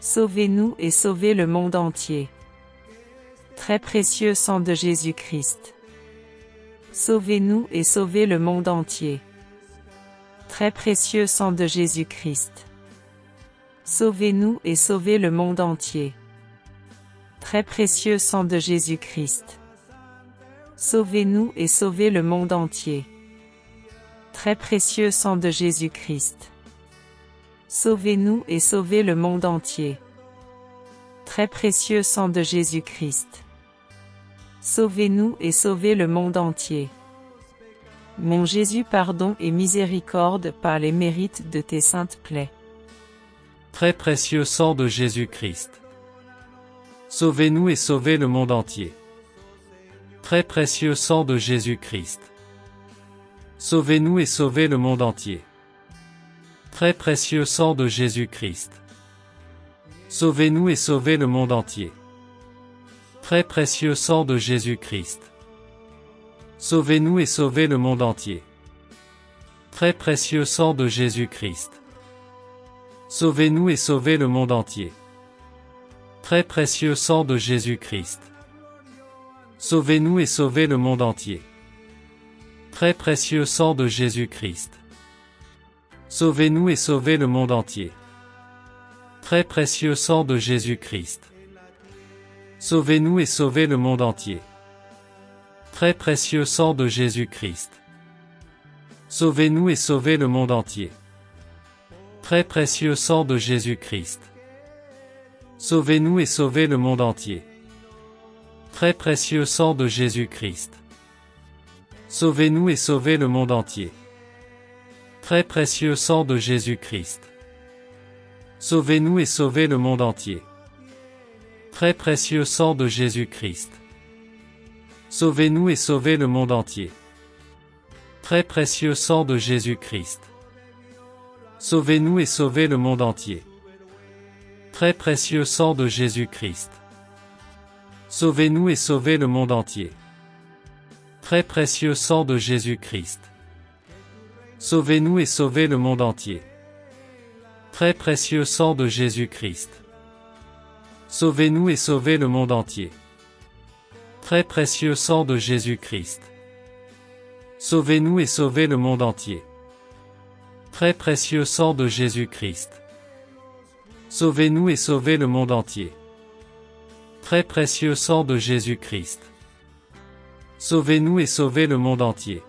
Sauvez-nous et sauvez le monde entier. Très précieux sang de Jésus-Christ. Sauvez-nous et sauvez le monde entier. Très précieux sang de Jésus-Christ. Sauvez-nous et sauvez le monde entier. Très précieux sang de Jésus-Christ. Sauvez-nous et sauvez le monde entier. Très précieux sang de Jésus-Christ. Sauvez-nous et sauvez le monde entier. Très précieux sang de Jésus-Christ. Sauvez-nous et sauvez le monde entier. Mon Jésus, pardon et miséricorde par les mérites de tes saintes plaies. Très précieux sang de Jésus-Christ. Sauvez-nous et sauvez le monde entier. Très précieux sang de Jésus-Christ. Sauvez-nous et sauvez le monde entier. Très précieux sang de Jésus-Christ. Sauvez-nous et sauvez le monde entier. Très précieux sang de Jésus-Christ. Sauvez-nous et sauvez le monde entier. Très précieux sang de Jésus-Christ. Sauvez-nous et sauvez le monde entier. Très précieux sang de Jésus-Christ. Sauvez-nous et sauvez le monde entier. Très précieux sang de Jésus-Christ. Sauvez-nous et sauvez le monde entier. Très précieux sang de Jésus-Christ. Sauvez-nous et sauvez le monde entier. Très précieux sang de Jésus-Christ. Sauvez-nous et sauvez le monde entier. Très précieux sang de Jésus-Christ. Sauvez-nous et sauvez le monde entier. Très précieux sang de Jésus-Christ. Sauvez-nous et sauvez le monde entier. Très précieux sang de Jésus-Christ. Sauvez-nous et sauvez le monde entier. Très précieux sang de Jésus-Christ. Sauvez-nous et sauvez le monde entier. Très précieux sang de Jésus-Christ. Sauvez-nous et sauvez le monde entier. Très précieux sang de Jésus-Christ. Sauvez-nous et sauvez le monde entier. Très précieux sang de Jésus-Christ. Sauvez-nous et sauvez le monde entier. Très précieux sang de Jésus-Christ. Sauvez-nous et sauvez le monde entier. Très précieux sang de Jésus-Christ. Sauvez-nous et sauvez le monde entier. Très précieux sang de Jésus-Christ. Sauvez-nous et sauvez le monde entier. Très précieux sang de Jésus-Christ. Sauvez-nous et sauvez le monde entier.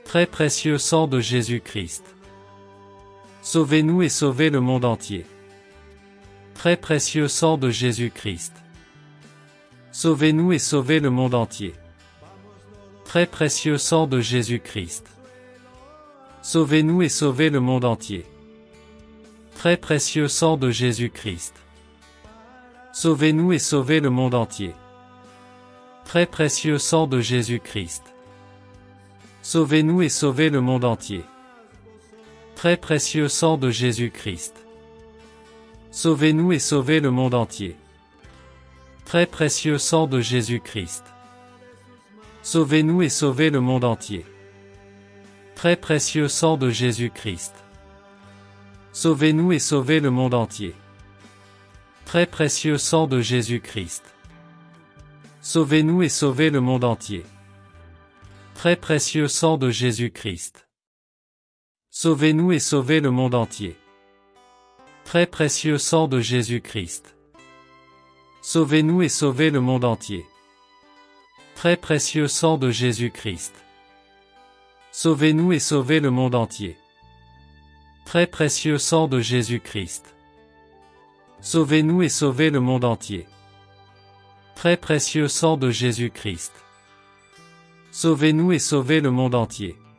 Très précieux sang de Jésus-Christ. Sauvez-nous et sauvez le monde entier. Très précieux sang de Jésus-Christ. Sauvez-nous et sauvez le monde entier. Très précieux sang de Jésus-Christ. Sauvez-nous et sauvez le monde entier. Très précieux sang de Jésus-Christ. Sauvez-nous et sauvez le monde entier. Très précieux sang de Jésus-Christ. Sauvez-nous et sauvez le monde entier. Très précieux sang de Jésus-Christ. Sauvez-nous et sauvez le monde entier. Très précieux sang de Jésus-Christ. Sauvez-nous et sauvez le monde entier. Très précieux sang de Jésus-Christ. Sauvez-nous et sauvez le monde entier. Très précieux sang de Jésus-Christ. Sauvez-nous et sauvez le monde entier. Très précieux sang de Jésus-Christ. Sauvez-nous et sauvez le monde entier. Très précieux sang de Jésus-Christ. Sauvez-nous et sauvez le monde entier. Très précieux sang de Jésus-Christ. Sauvez-nous et sauvez le monde entier. Très précieux sang de Jésus-Christ. Sauvez-nous et sauvez le monde entier. Très précieux sang de Jésus-Christ. Sauvez-nous et sauvez le monde entier.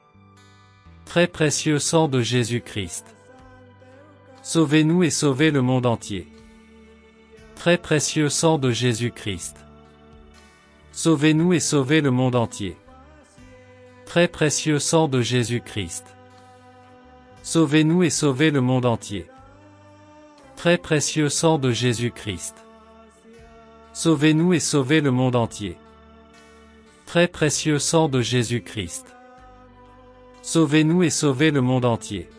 Très précieux sang de Jésus-Christ. Sauvez-nous et sauvez le monde entier. Très précieux sang de Jésus-Christ. Sauvez-nous et sauvez le monde entier. Très précieux sang de Jésus-Christ. Sauvez-nous et sauvez le monde entier. Très précieux sang de Jésus-Christ. Sauvez-nous et sauvez le monde entier. Très précieux sang de Jésus-Christ. Sauvez-nous et sauvez le monde entier.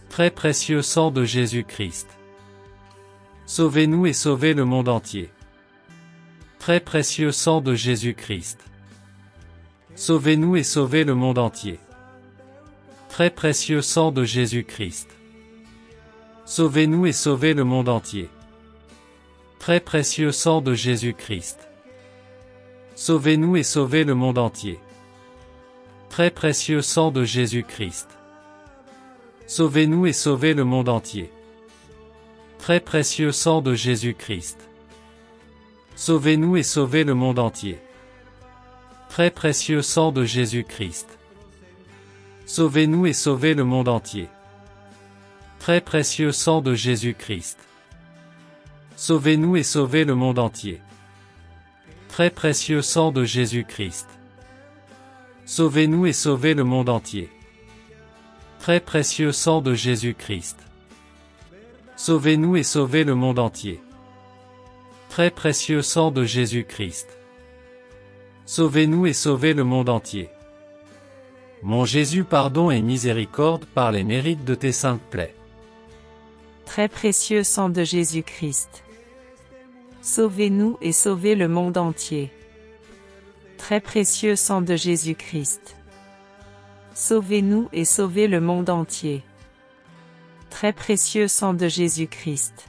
Très précieux sang de Jésus-Christ. Sauvez-nous et sauvez le monde entier. Très précieux sang de Jésus-Christ. Sauvez-nous et sauvez le monde entier. Très précieux sang de Jésus-Christ. Sauvez-nous et sauvez le monde entier. Très précieux sang de Jésus-Christ. Sauvez-nous et sauvez le monde entier. Très précieux sang de Jésus-Christ. Sauvez-nous et sauvez le monde entier. Très précieux sang de Jésus-Christ. Sauvez-nous et sauvez le monde entier. Très précieux sang de Jésus-Christ. Sauvez-nous et sauvez le monde entier. Très précieux sang de Jésus-Christ. Sauvez-nous et sauvez le monde entier. Très précieux sang de Jésus-Christ. Sauvez-nous et sauvez le monde entier. Très précieux sang de Jésus-Christ. Sauvez-nous et sauvez le monde entier. Très précieux sang de Jésus-Christ. Sauvez-nous et sauvez le monde entier. Mon Jésus, pardon et miséricorde par les mérites de tes saintes plaies. Très précieux sang de Jésus-Christ. Sauvez-nous et sauvez le monde entier. Très précieux sang de Jésus-Christ. Sauvez-nous et sauvez le monde entier. Très précieux sang de Jésus-Christ.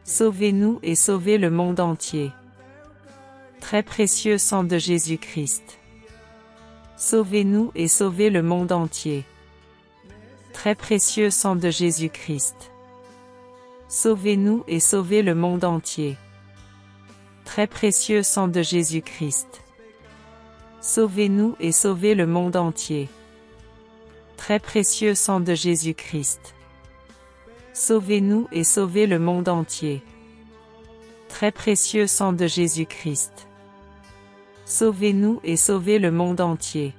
Sauvez-nous et sauvez le monde entier. Très précieux sang de Jésus-Christ. Sauvez-nous et sauvez le monde entier. Très précieux sang de Jésus-Christ. Sauvez-nous et sauvez le monde entier. Très précieux sang de Jésus-Christ. Sauvez-nous et sauvez le monde entier. Très précieux sang de Jésus-Christ. Sauvez-nous et sauvez le monde entier. Très précieux sang de Jésus-Christ. Sauvez-nous et sauvez le monde entier.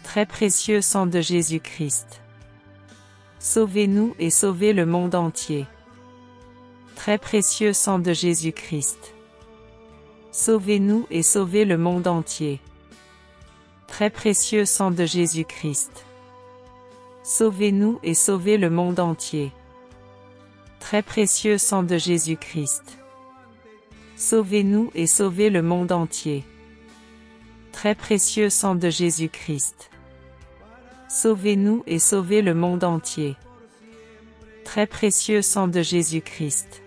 Très précieux sang de Jésus-Christ. Sauvez-nous et sauvez le monde entier. Très précieux sang de Jésus-Christ. Sauvez-nous et sauvez le monde entier. Très précieux sang de Jésus-Christ. Sauvez-nous et sauvez le monde entier. Très précieux sang de Jésus-Christ. Sauvez-nous et sauvez le monde entier. Très précieux sang de Jésus-Christ. Sauvez-nous et sauvez le monde entier. Très précieux sang de Jésus-Christ.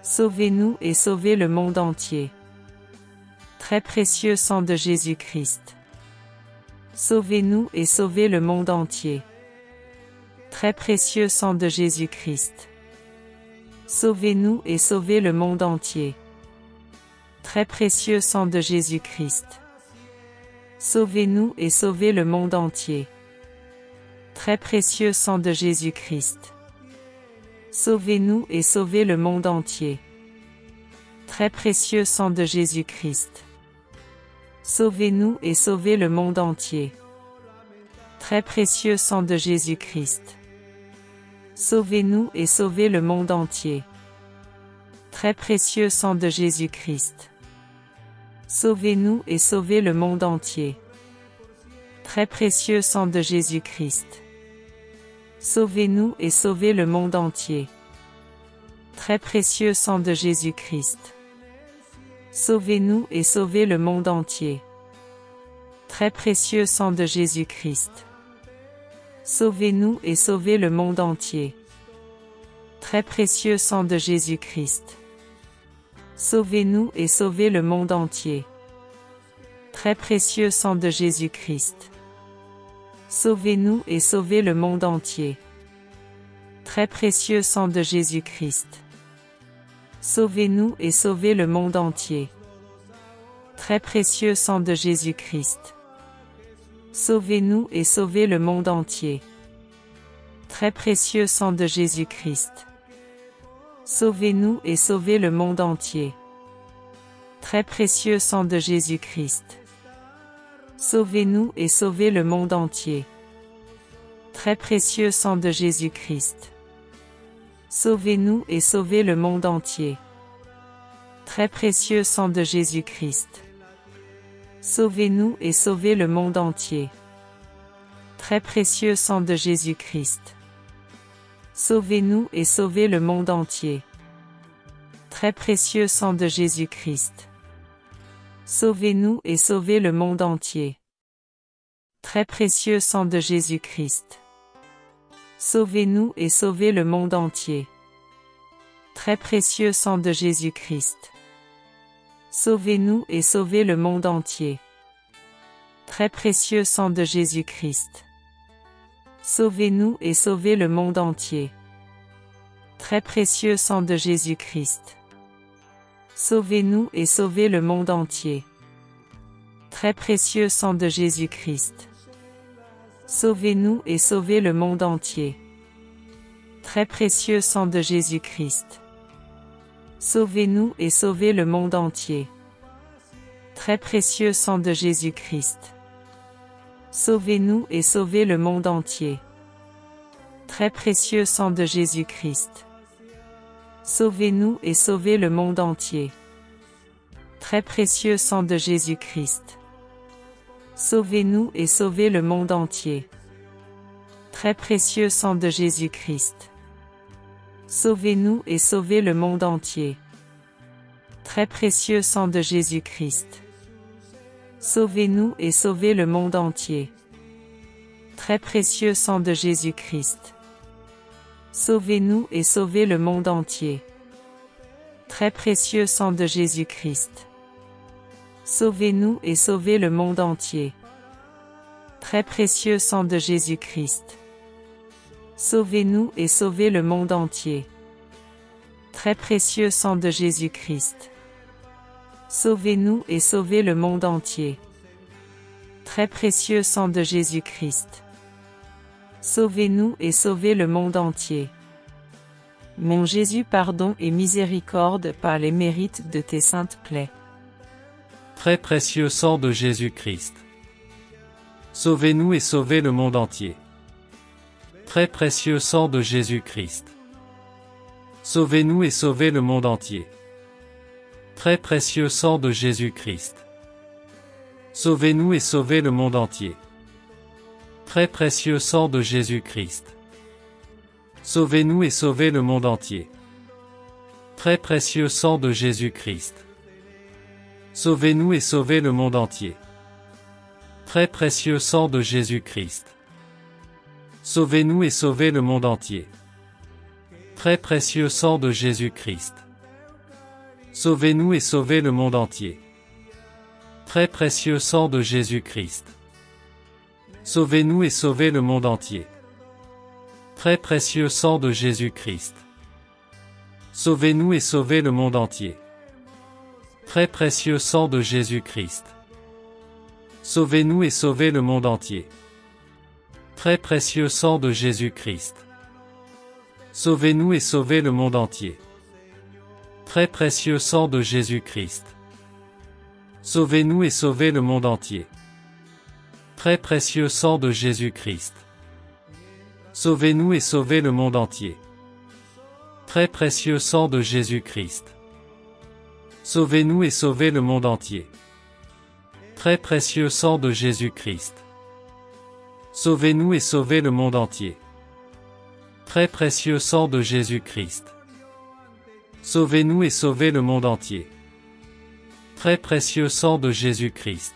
Sauvez-nous et sauvez le monde entier. Très précieux sang de Jésus-Christ. Sauvez-nous et sauvez le monde entier. Très précieux sang de Jésus-Christ. Sauvez-nous et sauvez le monde entier. Très précieux sang de Jésus-Christ. Sauvez-nous et sauvez le monde entier. Très précieux sang de Jésus-Christ. Sauvez-nous et sauvez le monde entier. Très précieux sang de Jésus-Christ. Sauvez-nous et sauvez le monde entier. Très précieux sang de Jésus-Christ. Sauvez-nous et sauvez le monde entier. Très précieux sang de Jésus-Christ. Sauvez-nous et sauvez le monde entier. Très précieux sang de Jésus-Christ. Sauvez-nous et sauvez le monde entier. Très précieux sang de Jésus-Christ. Sauvez-nous et sauvez le monde entier. Très précieux sang de Jésus-Christ. Sauvez-nous et sauvez le monde entier. Très précieux sang de Jésus-Christ. Sauvez-nous et sauvez le monde entier. Très précieux sang de Jésus-Christ. Sauvez-nous et sauvez le monde entier. Très précieux sang de Jésus-Christ. Sauvez-nous et sauvez le monde entier. Très précieux sang de Jésus-Christ. Sauvez-nous et sauvez le monde entier. Très précieux sang de Jésus-Christ. Sauvez-nous et sauvez le monde entier. Très précieux sang de Jésus-Christ. Sauvez-nous et sauvez le monde entier. Très précieux sang de Jésus-Christ. Sauvez-nous et sauvez le monde entier. Très précieux sang de Jésus-Christ. Sauvez-nous et sauvez le monde entier. Très précieux sang de Jésus-Christ. Sauvez-nous et sauvez le monde entier. Très précieux sang de Jésus-Christ. Sauvez-nous et sauvez le monde entier. Très précieux sang de Jésus-Christ. Sauvez-nous et sauvez le monde entier. Très précieux sang de Jésus-Christ. Sauvez-nous et sauvez le monde entier. Très précieux sang de Jésus-Christ. Sauvez-nous et sauvez le monde entier. Très précieux sang de Jésus-Christ. Sauvez-nous et sauvez le monde entier. Très précieux sang de Jésus-Christ. Sauvez-nous et sauvez le monde entier. Très précieux sang de Jésus-Christ. Sauvez-nous et sauvez le monde entier. Très précieux sang de Jésus-Christ. Sauvez-nous et sauvez le monde entier. Très précieux sang de Jésus-Christ. Sauvez-nous et sauvez le monde entier. Très précieux sang de Jésus-Christ. Sauvez-nous et sauvez le monde entier. Très précieux sang de Jésus-Christ. Sauvez-nous et sauvez le monde entier. Très précieux sang de Jésus-Christ. Sauvez-nous et sauvez le monde entier. Très précieux sang de Jésus-Christ. Sauvez-nous et sauvez le monde entier. Très précieux sang de Jésus-Christ. Sauvez-nous et sauvez le monde entier. Très précieux sang de Jésus-Christ. Sauvez-nous et sauvez le monde entier. Très précieux sang de Jésus-Christ. Sauvez-nous et sauvez le monde entier. Très précieux sang de Jésus-Christ. Sauvez-nous et sauvez le monde entier. Mon Jésus, pardon et miséricorde par les mérites de tes saintes plaies. Très précieux sang de Jésus-Christ. Sauvez-nous et sauvez le monde entier. Très précieux sang de Jésus-Christ. Sauvez-nous et sauvez le monde entier. Très précieux sang de Jésus-Christ. Sauvez-nous et sauvez le monde entier. Très précieux sang de Jésus-Christ. Sauvez-nous et sauvez le monde entier. Très précieux sang de Jésus-Christ. Sauvez-nous et sauvez le monde entier. Très précieux sang de Jésus-Christ. Sauvez-nous et sauvez le monde entier. Très précieux sang de Jésus-Christ. Sauvez-nous et sauvez le monde entier. Très précieux sang de Jésus-Christ. Sauvez-nous et sauvez le monde entier. Très précieux sang de Jésus-Christ. Sauvez-nous et sauvez le monde entier. Très précieux sang de Jésus-Christ. Sauvez-nous et sauvez le monde entier. Très précieux sang de Jésus-Christ. Sauvez-nous et sauvez le monde entier. Très précieux sang de Jésus-Christ. Sauvez-nous et sauvez le monde entier. Très précieux sang de Jésus-Christ. Sauvez-nous et sauvez le monde entier. Très précieux sang de Jésus-Christ. Sauvez-nous et sauvez le monde entier. Très précieux sang de Jésus-Christ. Sauvez-nous et sauvez le monde entier. Très précieux sang de Jésus-Christ. Sauvez-nous et sauvez le monde entier. Très précieux sang de Jésus-Christ. Sauvez-nous et sauvez le monde entier. Très précieux sang de Jésus-Christ.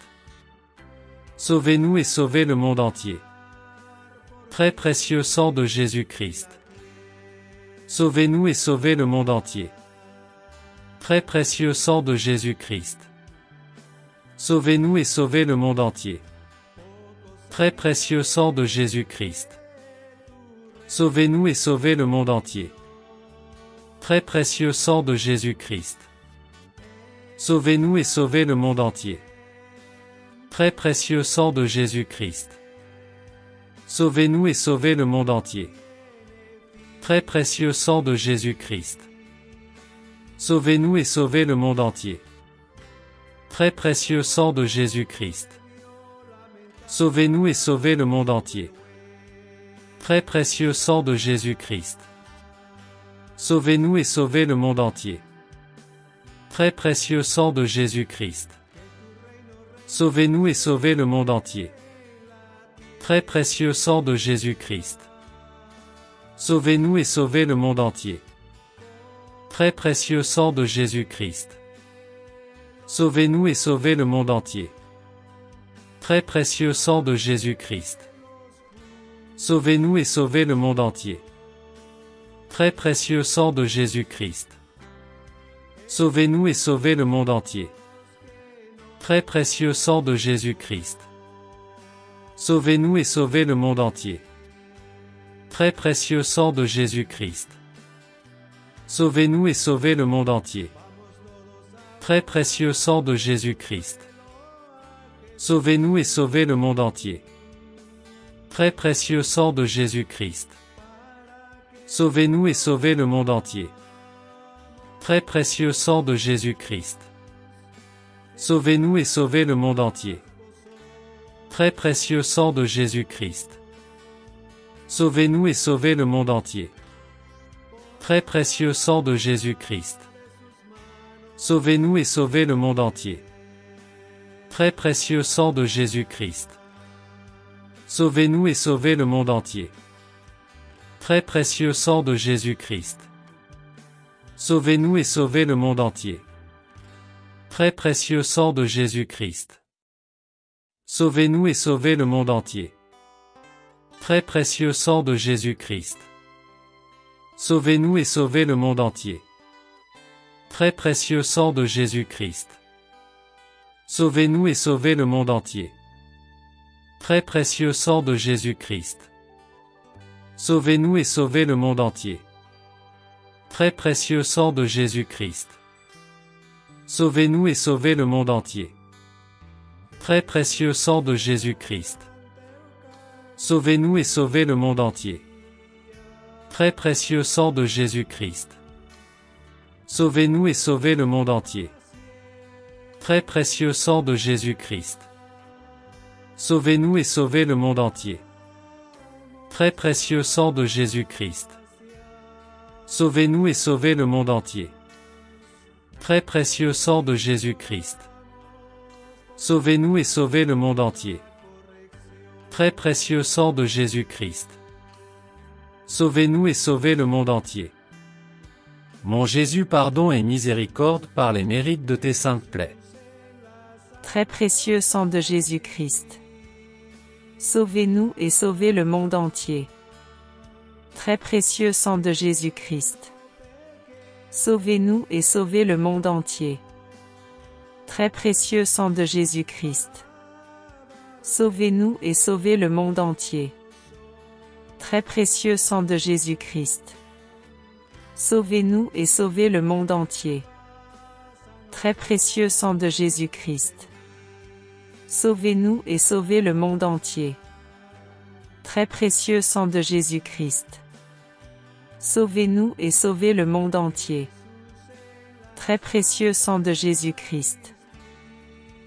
Sauvez-nous et sauvez le monde entier. Très précieux sang de Jésus-Christ. Sauvez-nous et sauvez le monde entier. Très précieux sang de Jésus-Christ. Sauvez-nous et sauvez le monde entier. Très précieux sang de Jésus-Christ. Sauvez-nous et sauvez le monde entier. Très précieux sang de Jésus-Christ. Sauvez-nous et sauvez le monde entier. Très précieux sang de Jésus-Christ. Sauvez-nous et sauvez le monde entier. Très précieux sang de Jésus-Christ. Sauvez-nous et sauvez le monde entier. Très précieux sang de Jésus-Christ. Sauvez-nous et sauvez le monde entier. Très précieux sang de Jésus-Christ. Sauvez-nous et sauvez le monde entier. Très précieux sang de Jésus-Christ. Sauvez-nous et sauvez le monde entier. Très précieux sang de Jésus-Christ. Sauvez-nous et sauvez le monde entier. Très précieux sang de Jésus-Christ. Sauvez-nous et sauvez le monde entier. Très précieux sang de Jésus-Christ. Sauvez-nous et sauvez le monde entier. Très précieux sang de Jésus-Christ. Sauvez-nous et sauvez le monde entier. Très précieux sang de Jésus-Christ. Sauvez-nous et sauvez le monde entier. Très précieux sang de Jésus-Christ. Sauvez-nous et sauvez le monde entier. Très précieux sang de Jésus-Christ. Sauvez-nous et sauvez le monde entier. Très précieux sang de Jésus-Christ. Sauvez-nous et sauvez le monde entier. Très précieux sang de Jésus-Christ. Sauvez-nous et sauvez le monde entier. Très précieux sang de Jésus-Christ. Sauvez-nous et sauvez le monde entier. Très précieux sang de Jésus-Christ. Sauvez-nous et sauvez le monde entier. Très précieux sang de Jésus-Christ. Sauvez-nous et sauvez le monde entier. Très précieux sang de Jésus-Christ. Sauvez-nous et sauvez le monde entier. Très précieux sang de Jésus-Christ. Sauvez-nous et sauvez le monde entier. Très précieux sang de Jésus-Christ. Sauvez-nous et sauvez le monde entier. Très précieux sang de Jésus-Christ. Sauvez-nous et sauvez le monde entier. Très précieux sang de Jésus-Christ. Sauvez-nous et sauvez le monde entier. Très précieux sang de Jésus-Christ. Sauvez-nous et sauvez le monde entier. Très précieux sang de Jésus-Christ. Sauvez-nous et sauvez le monde entier. Très précieux sang de Jésus-Christ. Sauvez-nous et sauvez le monde entier. Très précieux sang de Jésus-Christ. Sauvez-nous et sauvez le monde entier. Très précieux sang de Jésus-Christ. Sauvez-nous et sauvez le monde entier. Très précieux sang de Jésus-Christ. Sauvez-nous et sauvez le monde entier. Mon Jésus, pardon et miséricorde par les mérites de tes saintes plaies. Très précieux sang de Jésus-Christ. Sauvez-nous et sauvez le monde entier. Très précieux sang de Jésus-Christ. Sauvez-nous et sauvez le monde entier. Très précieux sang de Jésus-Christ. Sauvez-nous et sauvez le monde entier. Très précieux sang de Jésus-Christ. Sauvez-nous et sauvez le monde entier. Très précieux sang de Jésus-Christ. Sauvez-nous et sauvez le monde entier. Très précieux sang de Jésus-Christ. Sauvez-nous et sauvez le monde entier. Très précieux sang de Jésus-Christ.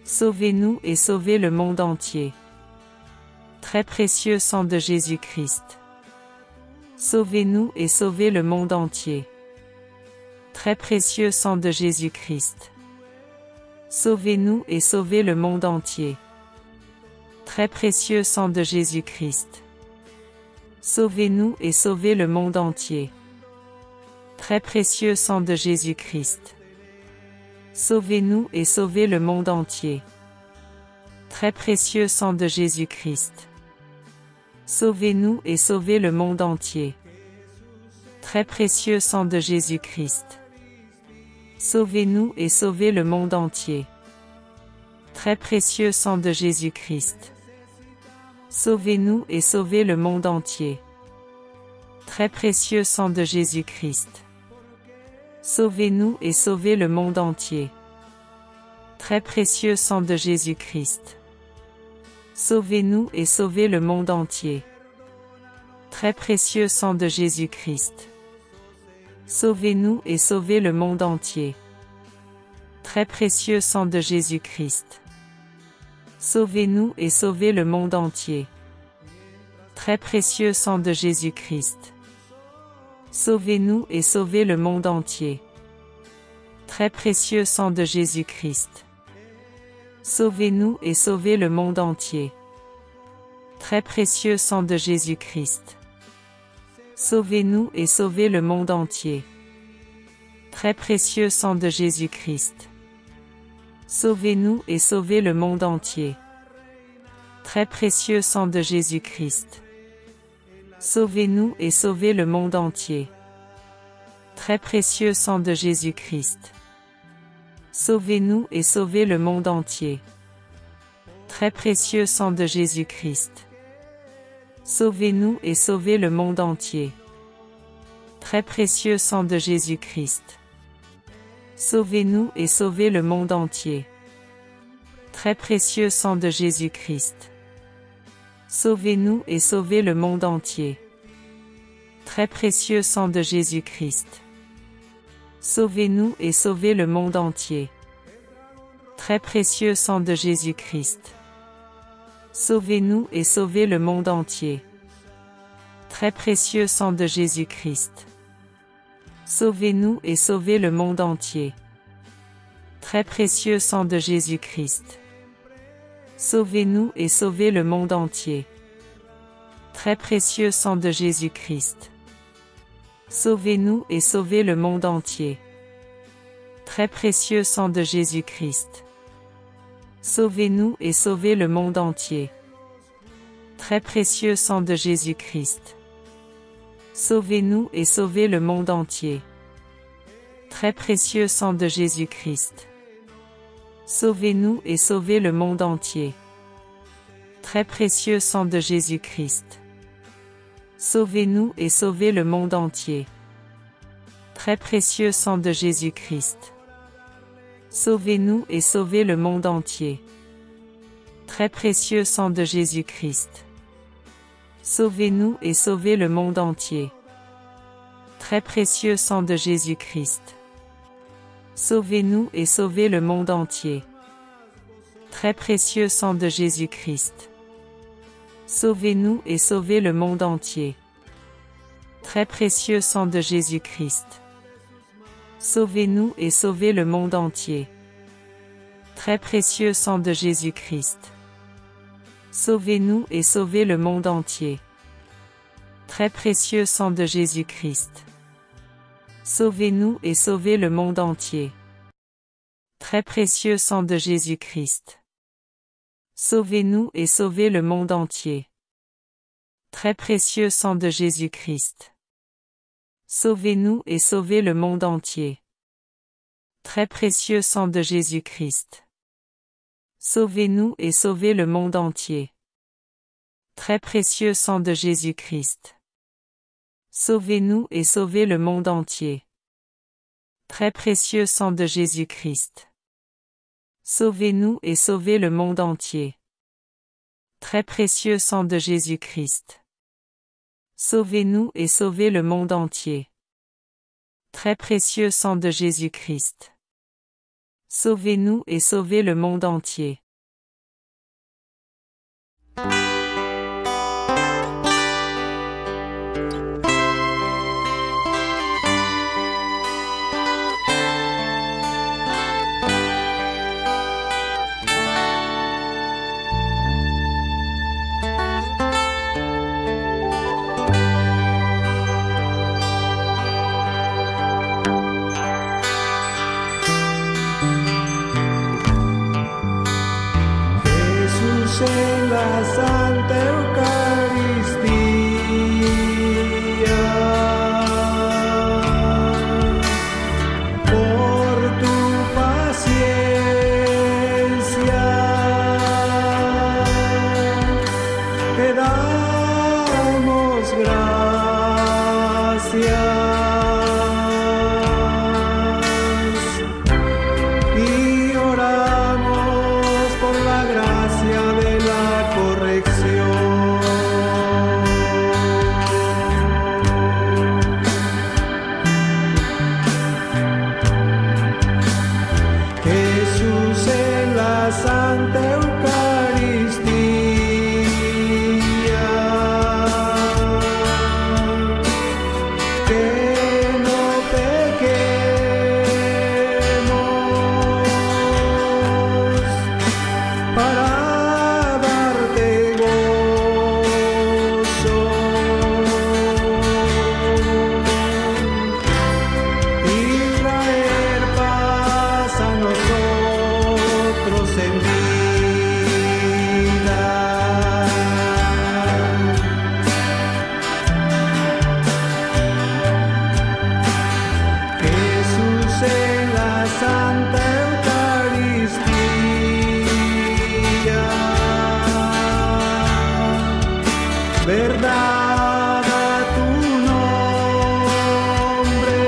Sauvez-nous et sauvez le monde entier. Très précieux sang de Jésus-Christ. Sauvez-nous et sauvez le monde entier. Très précieux sang de Jésus-Christ. Sauvez-nous et sauvez le monde entier. Très précieux sang de Jésus-Christ. Sauvez-nous et sauvez le monde entier. Très précieux sang de Jésus-Christ. Sauvez-nous et sauvez le monde entier. Très précieux sang de Jésus-Christ. Sauvez-nous et sauvez le monde entier. Très précieux sang de Jésus-Christ. Sauvez-nous et sauvez le monde entier. Très précieux sang de Jésus-Christ. Sauvez-nous et sauvez le monde entier. Très précieux sang de Jésus-Christ. Sauvez-nous et sauvez le monde entier. Très précieux sang de Jésus-Christ. Sauvez-nous et sauvez le monde entier. Très précieux sang de Jésus-Christ. Sauvez-nous et sauvez le monde entier. Très précieux sang de Jésus-Christ. Sauvez-nous et sauvez le monde entier. Très précieux sang de Jésus-Christ. Sauvez-nous et sauvez le monde entier. Très précieux sang de Jésus-Christ. Sauvez-nous et sauvez le monde entier. Très précieux sang de Jésus-Christ. Sauvez-nous et sauvez le monde entier. Très précieux sang de Jésus-Christ. Sauvez-nous et sauvez le monde entier. Très précieux sang de Jésus-Christ. Sauvez-nous et sauvez le monde entier. Très précieux sang de Jésus-Christ. Sauvez-nous et sauvez le monde entier. Très précieux sang de Jésus-Christ. Sauvez-nous et sauvez le monde entier. Très précieux sang de Jésus-Christ. Sauvez-nous et sauvez le monde entier. Très précieux sang de Jésus-Christ. Sauvez-nous et sauvez le monde entier. Très précieux sang de Jésus-Christ. Sauvez-nous et sauvez le monde entier. Très précieux sang de Jésus-Christ. Sauvez-nous et sauvez le monde entier. Très précieux sang de Jésus-Christ. Sauvez-nous et sauvez le monde entier. Très précieux sang de Jésus-Christ. Sauvez-nous et sauvez le monde entier. Très précieux sang de Jésus-Christ. Sauvez-nous et sauvez le monde entier. Très précieux sang de Jésus-Christ. Sauvez-nous et sauvez le monde entier. Très précieux sang de Jésus-Christ. Sauvez-nous et sauvez le monde entier. Très précieux sang de Jésus-Christ. Sauvez-nous et sauvez le monde entier. Très précieux sang de Jésus-Christ. Sauvez-nous et sauvez le monde entier. Très précieux sang de Jésus-Christ. Sauvez-nous et sauvez le monde entier. Très précieux sang de Jésus-Christ. Sauvez-nous et sauvez le monde entier. Très précieux sang de Jésus-Christ. Sauvez-nous et sauvez le monde entier. Très précieux sang de Jésus-Christ. Sauvez-nous et sauvez le monde entier. Très précieux sang de Jésus-Christ. Sauvez-nous et sauvez le monde entier. Très précieux sang de Jésus-Christ. Sauvez-nous et sauvez le monde entier. Très précieux sang de Jésus-Christ. Sauvez-nous et sauvez le monde entier. Très précieux sang de Jésus-Christ. Sauvez-nous et sauvez le monde entier. Très précieux sang de Jésus-Christ. Sauvez-nous et sauvez le monde entier. Très précieux sang de Jésus-Christ. Sauvez-nous et sauvez le monde entier. Très précieux sang de Jésus-Christ. Sauvez-nous et sauvez le monde entier. Très précieux sang de Jésus-Christ. Sauvez-nous et sauvez le monde entier. Très précieux sang de Jésus-Christ. Sauvez-nous et sauvez le monde entier. Très précieux sang de Jésus-Christ. Sauvez-nous et sauvez le monde entier. En la Santa Eucaristía, por tu paciencia, te damos gracias y oramos por la gracia de la corrección. Jesús en la Santa Eucaristía, que no pequemos para darte gozo y traer paz a nosotros en vida. Jesús en la Santa Eucaristía, verdad a tu nombre,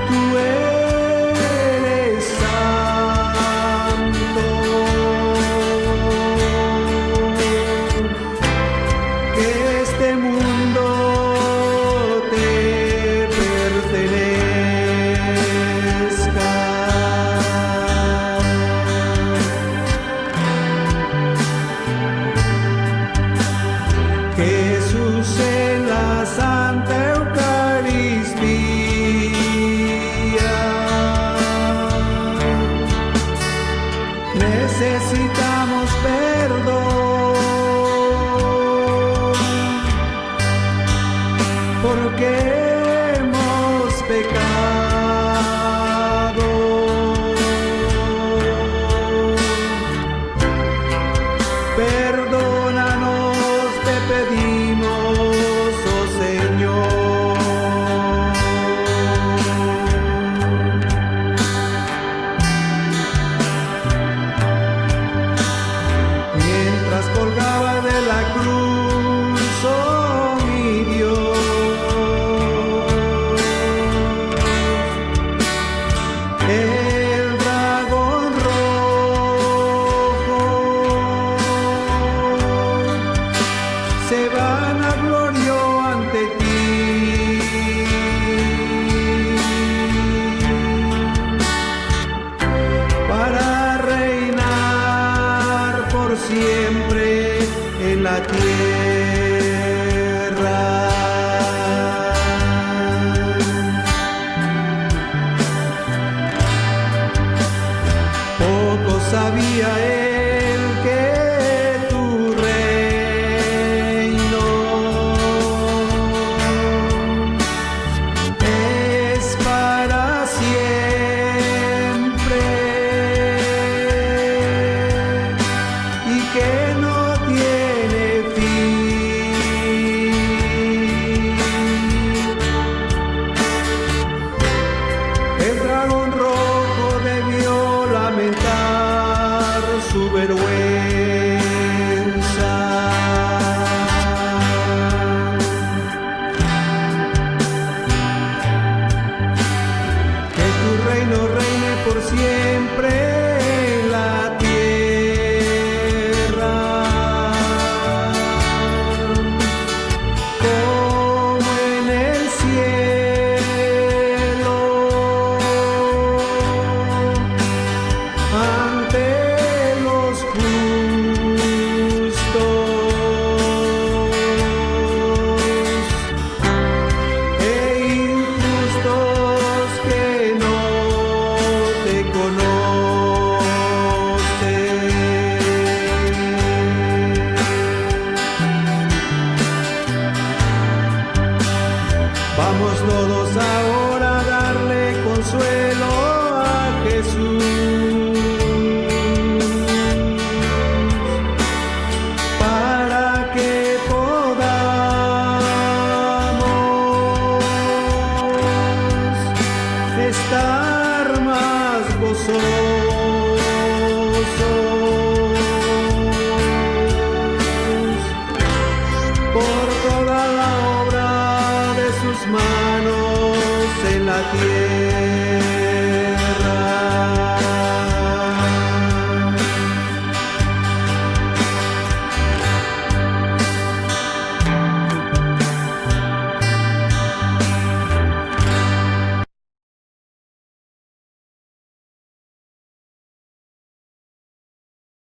tú eres santo, que este mundo te porque hemos pecado. Perdónanos, te pedimos, oh Señor. Mientras colgaba de la cruz, oh mi Dios, el dragón rojo se vanaglorió ante ti. Para reinar por siempre en la tierra. Poco sabía él que tu reino es para siempre y que no tiene fin. El dragón rojo debió lamentar su vergüenza